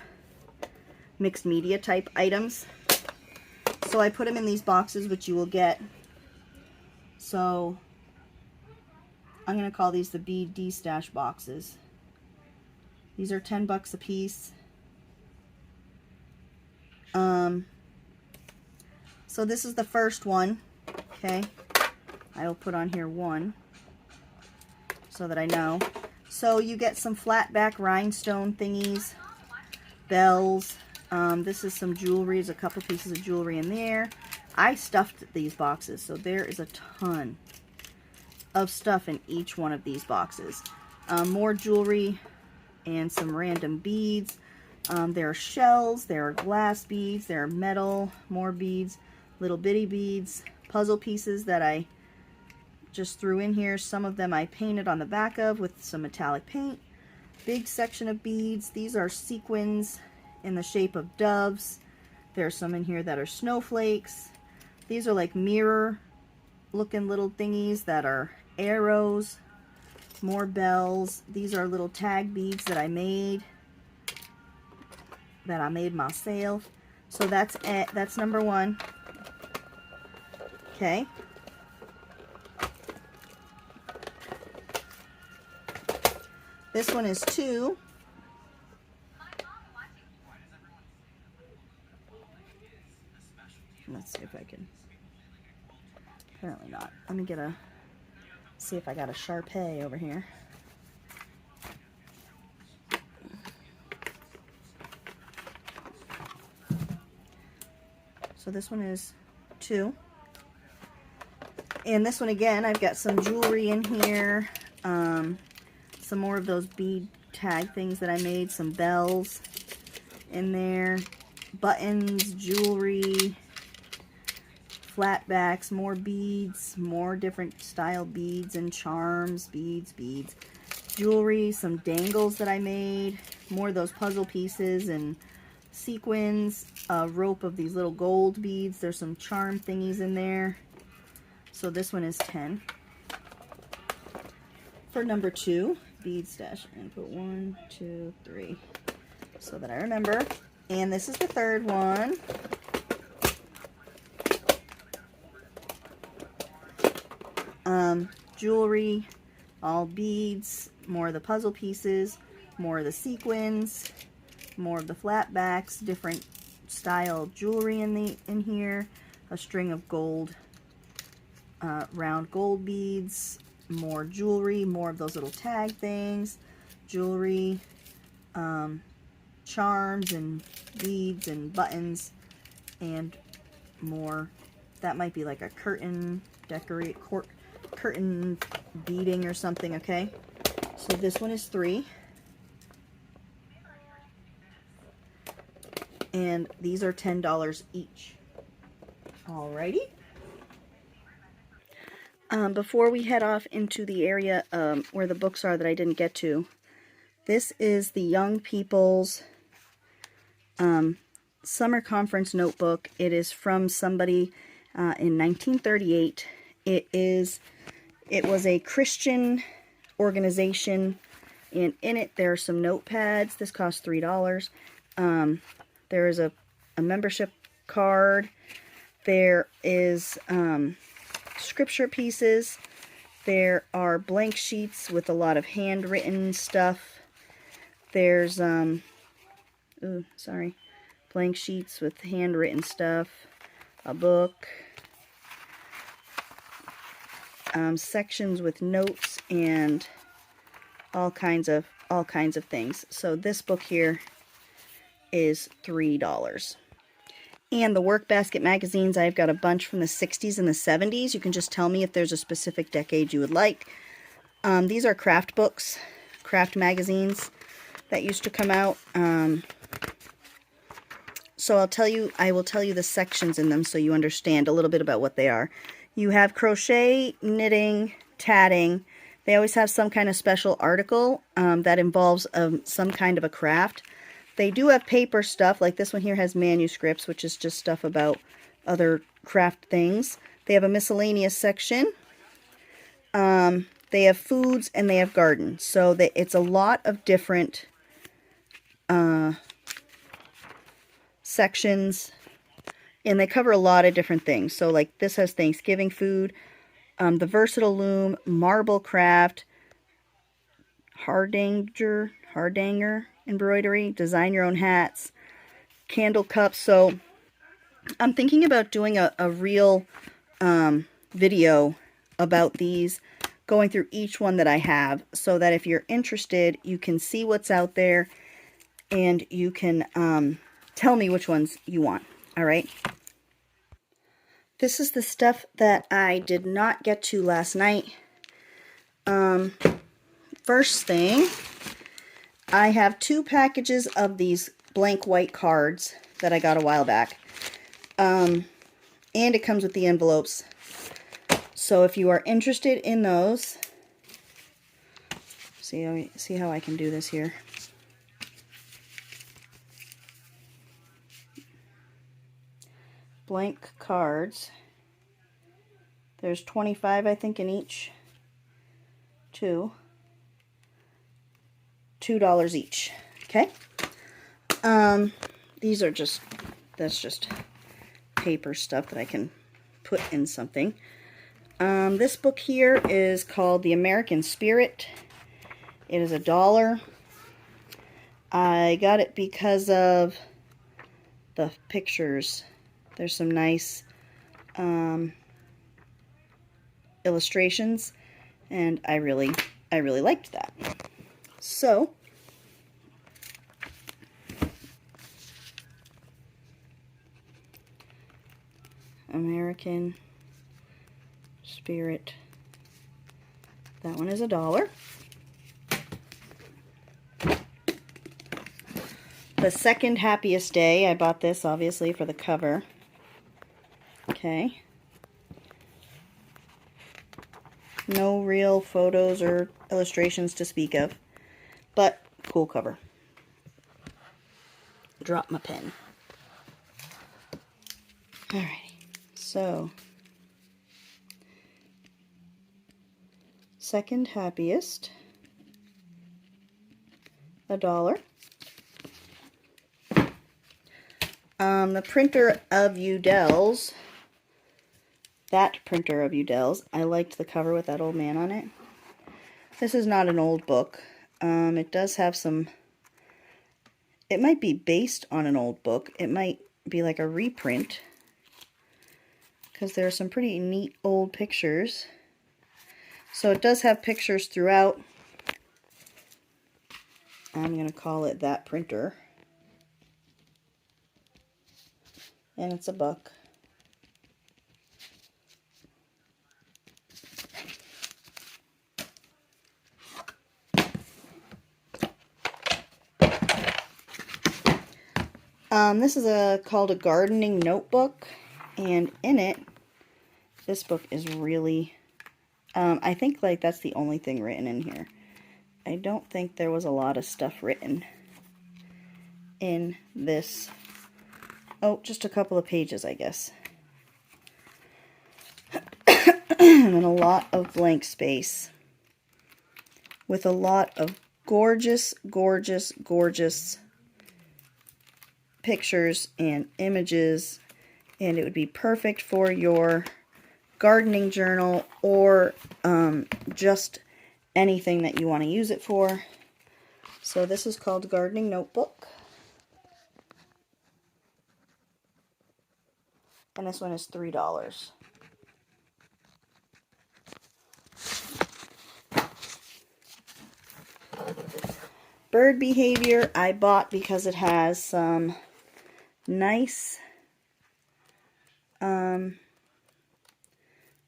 [SPEAKER 1] mixed media type items. So I put them in these boxes, which you will get. So I'm going to call these the bead DESTASH boxes. These are 10 bucks a piece. So this is the first one. Okay. I will put on here 1 so that I know. So you get some flat back rhinestone thingies. bells. This is some jewelry. There's a couple pieces of jewelry in there. I stuffed these boxes, so there is a ton of stuff in each one of these boxes. More jewelry and some random beads. There are shells, there are glass beads, there are metal, more beads, little bitty beads, puzzle pieces that I just threw in here. Some of them I painted on the back of with some metallic paint. Big section of beads. These are sequins in the shape of doves. There's some in here that are snowflakes. These are like mirror looking little thingies that are arrows. More bells. These are little tag beads that I made myself. So that's it. That's number one. Okay. This one is 2. Let's see if I can. Apparently not. Let me get see if I got a Sharpay over here. So this one is 2. And this one again, I've got some jewelry in here. Some more of those bead tag things that I made. Some bells in there. Buttons, jewelry, flatbacks, more beads, more different style beads and charms, beads, jewelry, some dangles that I made, more of those puzzle pieces and sequins, a rope of these little gold beads. There's some charm thingies in there. So this one is 10. For number 2, bead stash, and put 1, 2, 3, so that I remember. And this is the third one. Jewelry, all beads, more of the puzzle pieces, more of the sequins, more of the flatbacks, different style jewelry in here, a string of gold, round gold beads, more jewelry, more of those little tag things, jewelry, charms and beads and buttons, and more. That might be like a curtain curtain beading or something. Okay, so this one is 3, and these are $10 each. Alrighty. Before we head off into the area where the books are that I didn't get to, this is the Young People's Summer Conference Notebook. It is from somebody in 1938. It was a Christian organization, and in it there are some notepads. This cost $3. There is a membership card. There is scripture pieces. There are blank sheets with a lot of handwritten stuff. There's blank sheets with handwritten stuff, a book, sections with notes and all kinds of things. So this book here is $3. And the Work Basket magazines, I've got a bunch from the 60s and the 70s. You can just tell me if there's a specific decade you would like. These are craft books, craft magazines that used to come out. So I will tell you the sections in them so you understand a little bit about what they are. You have crochet, knitting, tatting. They always have some kind of special article that involves some kind of a craft. They do have paper stuff, like this one here has manuscripts, which is just stuff about other craft things. They have a miscellaneous section. They have foods and they have garden. So it's a lot of different sections, and they cover a lot of different things. So like this has Thanksgiving food, the versatile loom, marble craft, hardanger embroidery, design your own hats, candle cups. So I'm thinking about doing a real video about these, going through each one that I have, so that if you're interested, you can see what's out there and you can tell me which ones you want. All right. This is the stuff that I did not get to last night. First thing, I have 2 packages of these blank white cards that I got a while back. And it comes with the envelopes. So if you are interested in those, see how I can do this here. Blank cards. There's 25, I think, in each. $2 each. Okay. These are that's just paper stuff that I can put in something. This book here is called The American Spirit. It is $1. I got it because of the pictures. There's some nice illustrations, and I really liked that. So American Spirit. That one is $1. The Second Happiest Day. I bought this obviously for the cover. Okay. No real photos or illustrations to speak of, but cool cover. Drop my pen. Alrighty, so Second Happiest, $1. The printer of Udell's, that printer of Udell's, I liked the cover with that old man on it. This is not an old book. It does have some, it might be based on an old book. It might be like a reprint, because there are some pretty neat old pictures. So it does have pictures throughout. I'm going to call it that printer. And it's $1. This is called a gardening notebook, and in it, this book is really, I think like that's the only thing written in here. I don't think there was a lot of stuff written in this. Oh, just a couple of pages, I guess. And then a lot of blank space with a lot of gorgeous, gorgeous, gorgeous pictures and images, and it would be perfect for your gardening journal or just anything that you want to use it for. So this is called Gardening Notebook. And this one is $3. Bird Behavior I bought because it has some nice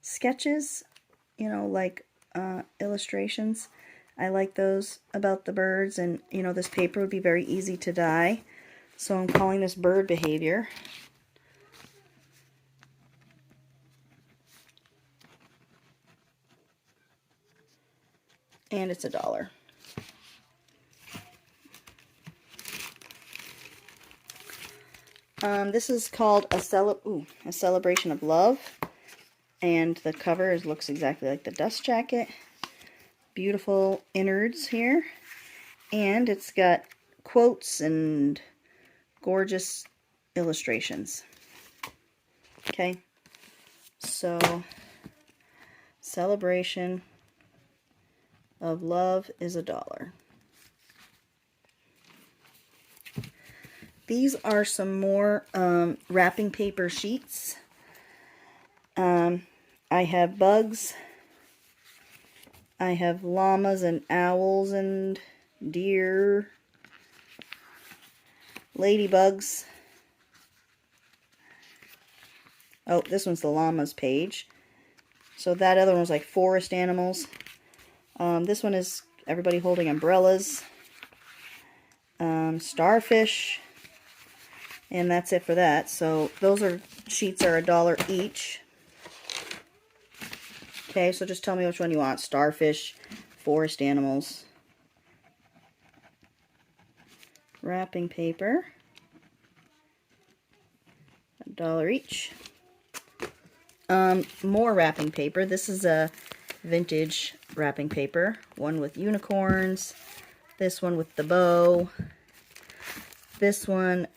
[SPEAKER 1] sketches, you know, like illustrations. I like those about the birds, and you know, this paper would be very easy to dye. So I'm calling this Bird Behavior. And it's $1. This is called a Celebration of Love, and the cover looks exactly like the dust jacket. Beautiful innards here, and it's got quotes and gorgeous illustrations. Okay, so Celebration of Love is $1. These are some more wrapping paper sheets. I have bugs. I have llamas and owls and deer. ladybugs. Oh, this one's the llamas page. So that other one was like forest animals. This one is everybody holding umbrellas. Starfish. And that's it for that. So those sheets are $1 each. Okay, so just tell me which one you want. Starfish, forest animals. Wrapping paper. $1 each. More wrapping paper. This is a vintage wrapping paper. One with unicorns. This one with the bow. This one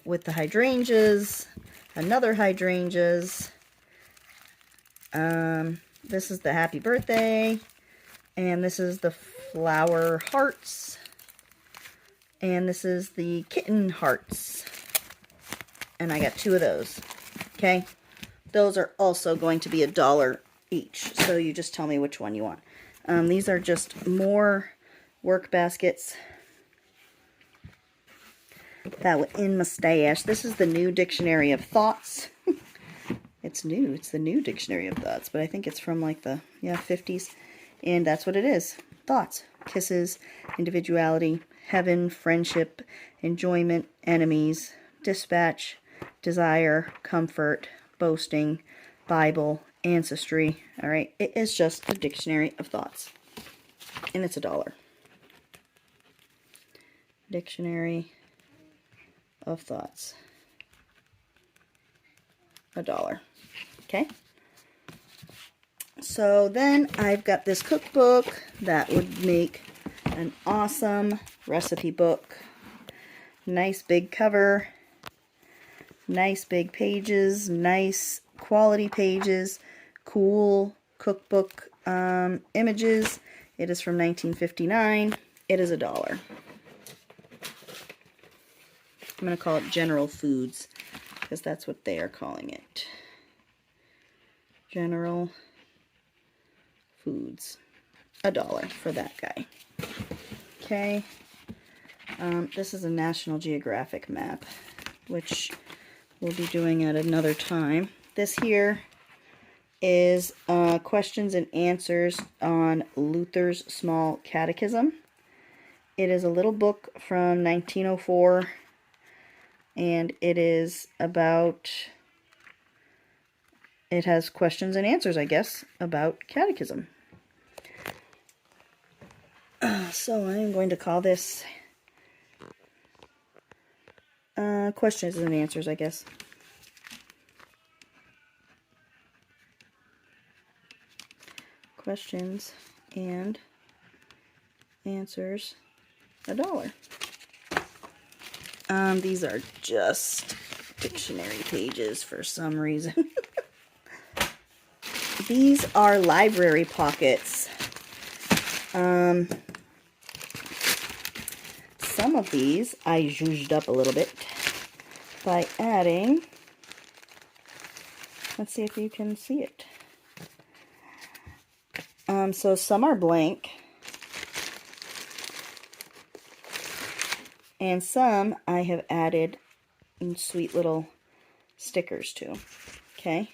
[SPEAKER 1] with the hydrangeas. Another hydrangeas. This is the happy birthday. And this is the flower hearts. And this is the kitten hearts. And I got 2 of those. Okay. Those are also going to be $1 each. So you just tell me which one you want. These are just more work baskets. That was in my stash. This is the new Dictionary of Thoughts. It's new. It's the new Dictionary of Thoughts. But I think it's from like the 50s. And that's what it is. Thoughts. Kisses. Individuality. Heaven. Friendship. Enjoyment. Enemies. Dispatch. Desire. Comfort. Boasting. Bible. Ancestry. Alright. It is just a Dictionary of Thoughts. And it's $1. Dictionary of Thoughts. $1. Okay. So then I've got this cookbook that would make an awesome recipe book. Nice big cover. Nice big pages. Nice quality pages. Cool cookbook images. It is from 1959. It is $1. I'm going to call it General Foods, because that's what they are calling it. General Foods. $1 for that guy. Okay. This is a National Geographic map, which we'll be doing at another time. This here is questions and answers on Luther's Small Catechism. It is a little book from 1904. And it is about, it has questions and answers, I guess, about catechism. So I'm going to call this questions and answers, I guess. Questions and answers, $1. These are just dictionary pages for some reason. These are library pockets. Some of these I zhuzhed up a little bit by adding, let's see if you can see it. So some are blank. And some I have added sweet little stickers to. Okay.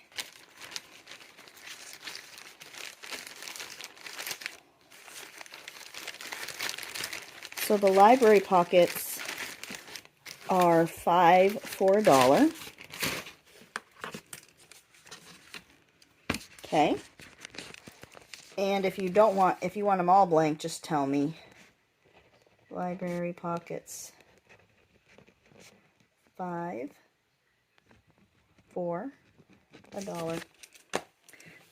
[SPEAKER 1] So the library pockets are 5 for $1. Okay. And if you want them all blank, just tell me. Library pockets, 5 for $1.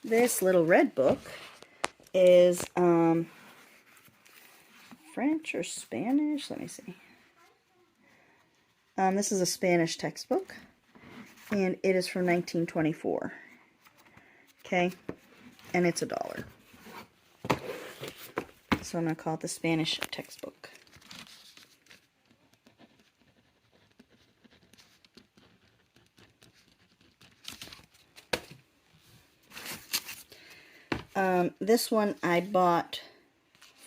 [SPEAKER 1] This little red book is French or Spanish. Let me see. This is a Spanish textbook, and it is from 1924. Okay, and it's $1. So I'm going to call it the Spanish textbook. This one I bought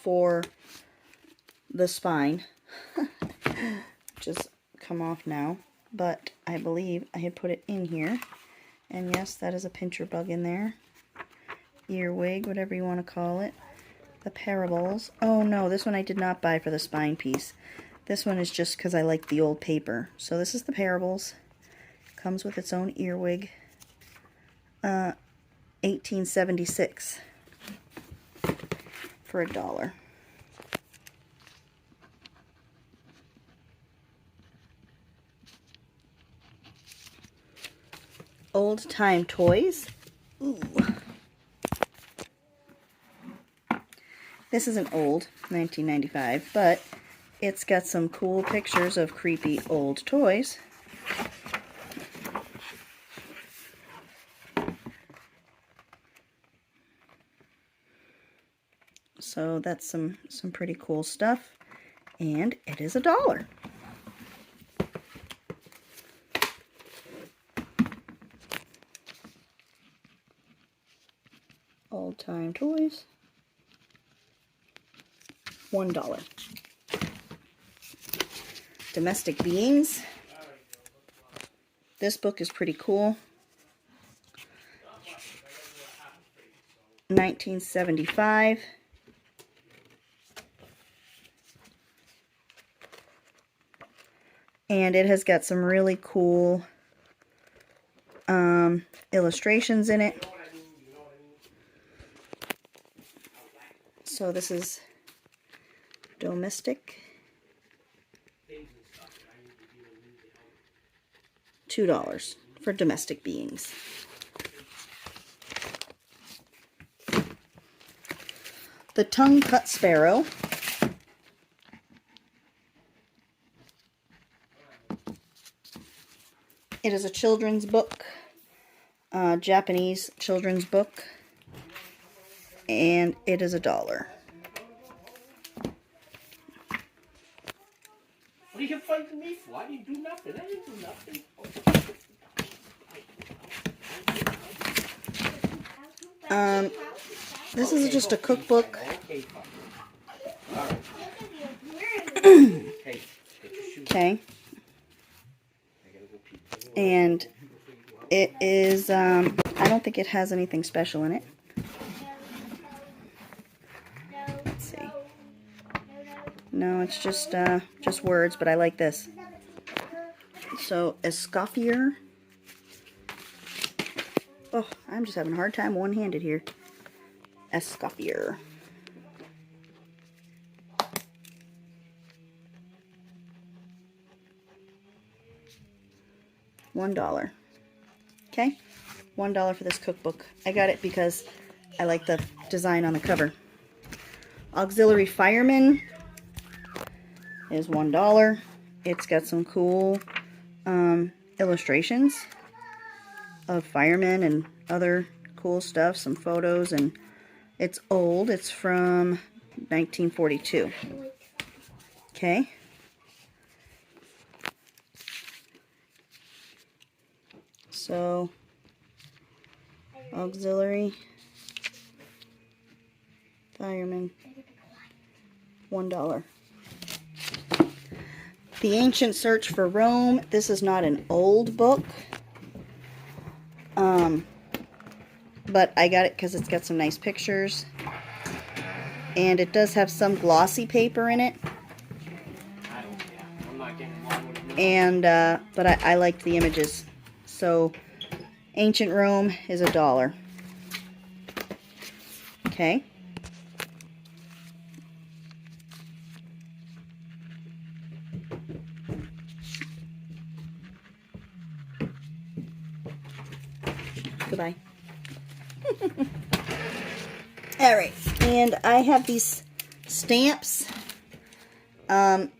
[SPEAKER 1] for the spine, which is come off now, but I believe I had put it in here. And yes, that is a pincher bug in there. Earwig, whatever you want to call it. The parables. Oh no, this one I did not buy for the spine piece. This one is just because I like the old paper. So this is the parables. Comes with its own earwig. 1876 for $1. Old time toys. Ooh. This isn't old, 1995, but it's got some cool pictures of creepy old toys. So that's some pretty cool stuff, and it is $1. Old time toys. $1. Domestic beings. This book is pretty cool. 1975. And it has got some really cool illustrations in it. So this is domestic. $2 for domestic beings. The Tongue Cut Sparrow. It is a children's book, Japanese children's book, and it is $1.
[SPEAKER 2] What are you fighting me for? I didn't do nothing. I didn't do nothing.
[SPEAKER 1] This is just a cookbook. Okay. And it is, I don't think it has anything special in it. Let's see. No, it's just words, but I like this. So, Escoffier. Oh, I'm just having a hard time one-handed here. Escoffier. $1. Okay, $1 for this cookbook. I got it because I like the design on the cover. Auxiliary Fireman is $1. It's got some cool illustrations of firemen and other cool stuff, some photos, and it's old. It's from 1942. Okay. So, auxiliary fireman, $1. The Ancient Search for Rome. This is not an old book, but I got it because it's got some nice pictures, and it does have some glossy paper in it. And but I liked the images. So, Ancient Rome is $1. Okay. Goodbye. Alright, and I have these stamps.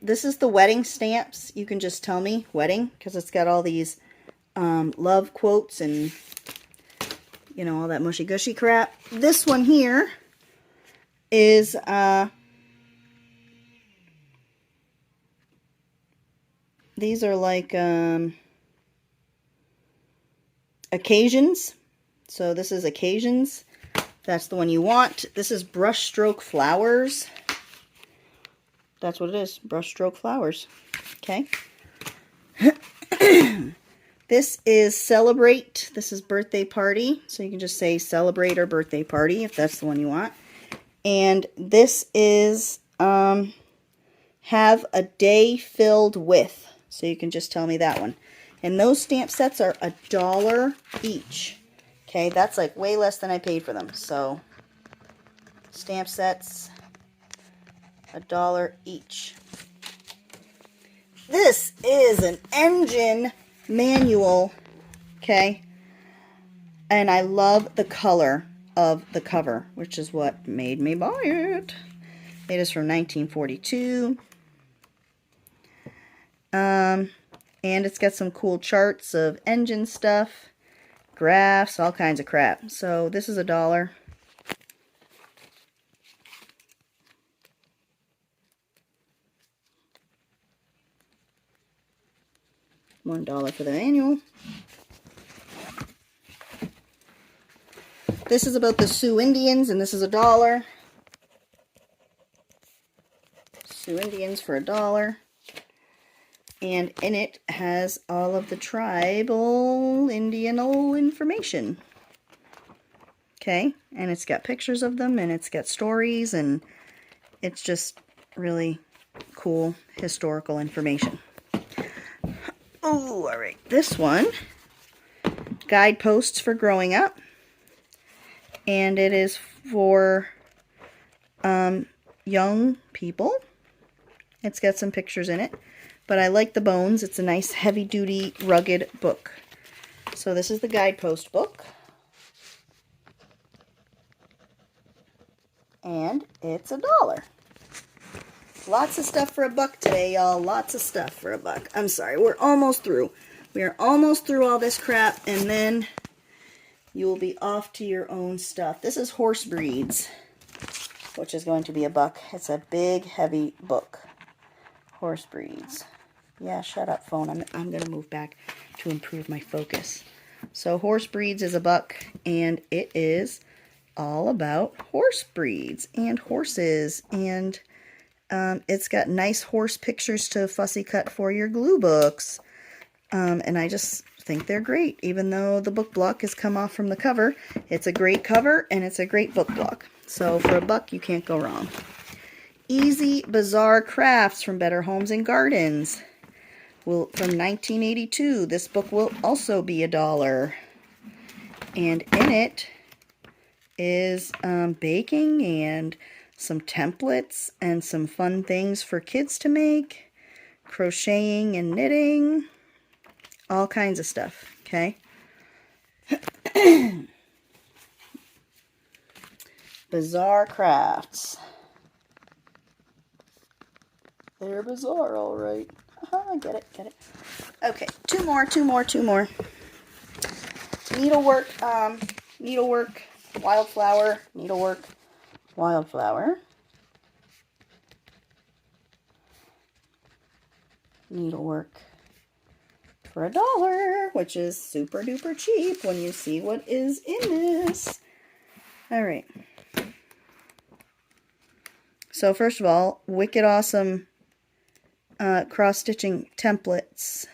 [SPEAKER 1] This is the wedding stamps. You can just tell me wedding, because it's got all these love quotes and, you know, all that mushy gushy crap. This one here is these are like occasions. So this is occasions. That's the one you want. This is brushstroke flowers. That's what it is, brushstroke flowers. Okay. This is celebrate. This is birthday party. So you can just say celebrate or birthday party if that's the one you want. And this is have a day filled with. So you can just tell me that one. And those stamp sets are $1 each. Okay, that's like way less than I paid for them. So stamp sets, $1 each. This is an engine manual, okay? And I love the color of the cover, which is what made me buy it. It is from 1942. And it's got some cool charts of engine stuff, graphs, all kinds of crap. So this is $1. $1 for the manual. This is about the Sioux Indians, and this is $1. Sioux Indians for $1. And in it has all of the tribal Indian information. Okay, and it's got pictures of them, and it's got stories, and it's just really cool historical information. Oh, all right. This one, guideposts for growing up, and it is for young people. It's got some pictures in it, but I like the bones. It's a nice, heavy-duty, rugged book. So this is the guidepost book, and it's $1. Lots of stuff for $1 today, y'all. Lots of stuff for $1. I'm sorry, we're almost through. We are almost through all this crap, and then you will be off to your own stuff. This is horse breeds, which is going to be $1. It's a big, heavy book. Horse breeds. Yeah, shut up, phone. I'm going to move back to improve my focus. So horse breeds is $1, and it is all about horse breeds and horses, and it's got nice horse pictures to fussy cut for your glue books. And I just think they're great. Even though the book block has come off from the cover, it's a great cover and it's a great book block. So for $1, you can't go wrong. Easy Bizarre Crafts from Better Homes and Gardens. From 1982. This book will also be $1. And in it is baking and some templates and some fun things for kids to make, crocheting and knitting, all kinds of stuff, okay? Bizarre Crafts. They're bizarre, all right. Get it. Okay, two more. Needlework, wildflower, wildflower. Needlework for $1, which is super duper cheap when you see what is in this. All right. So first of all, wicked awesome cross-stitching templates.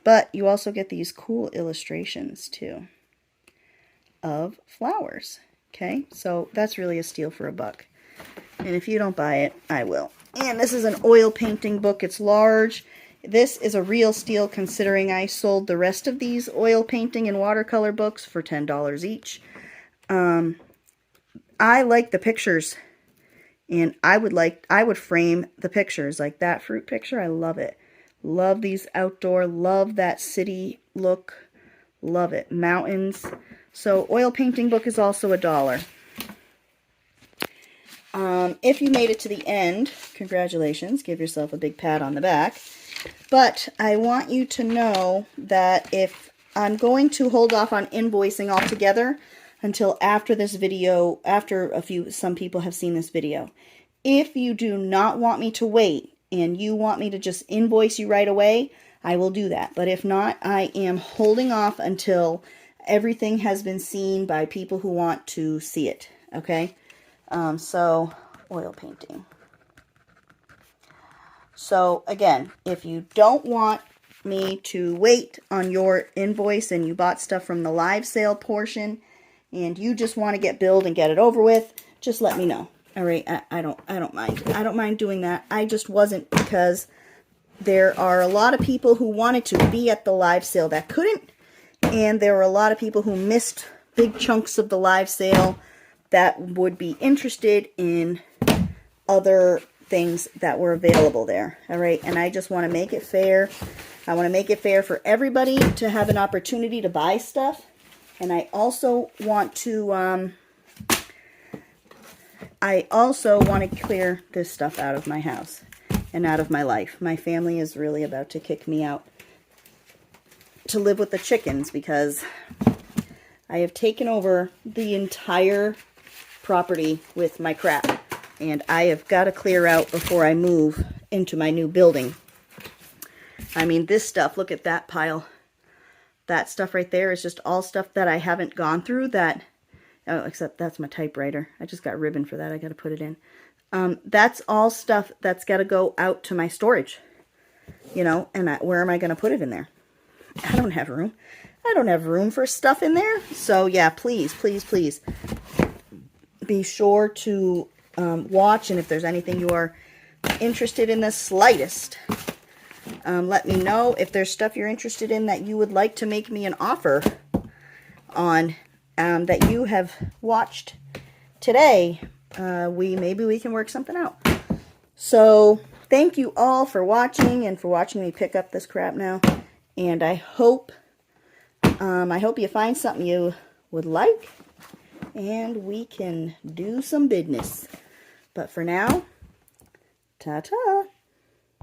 [SPEAKER 1] But you also get these cool illustrations too of flowers. Okay, so that's really a steal for $1. And if you don't buy it, I will. And this is an oil painting book. It's large. This is a real steal considering I sold the rest of these oil painting and watercolor books for $10 each. I like the pictures, and I would frame the pictures, like that fruit picture. I love it. Love these outdoor, love that city look. Love it. Mountains. So oil painting book is also $1. If you made it to the end, congratulations. Give yourself a big pat on the back. But I want you to know that if I'm going to hold off on invoicing altogether until after this video, after some people have seen this video. If you do not want me to wait and you want me to just invoice you right away, I will do that. But if not, I am holding off until everything has been seen by people who want to see it. Okay? So, oil painting. So, again, if you don't want me to wait on your invoice and you bought stuff from the live sale portion and you just want to get billed and get it over with, just let me know. All right, I don't mind. I don't mind doing that. I just wasn't, because there are a lot of people who wanted to be at the live sale that couldn't, and there were a lot of people who missed big chunks of the live sale that would be interested in other things that were available there. All right, and I just want to make it fair. I want to make it fair for everybody to have an opportunity to buy stuff. And I also want to clear this stuff out of my house and out of my life. My family is really about to kick me out to live with the chickens because I have taken over the entire property with my crap. And I have got to clear out before I move into my new building. I mean, this stuff, look at that pile. That stuff right there is just all stuff that I haven't gone through that, oh, except that's my typewriter. I just got ribbon for that. I got to put it in. That's all stuff that's got to go out to my storage, you know, and where am I going to put it in there? I don't have room. I don't have room for stuff in there. So yeah, please, please, please be sure to watch, and if there's anything you are interested in the slightest, let me know. If there's stuff you're interested in that you would like to make me an offer on, that you have watched today, maybe we can work something out. So thank you all for watching and for watching me pick up this crap now. And I hope you find something you would like, and we can do some business. But for now, ta-ta.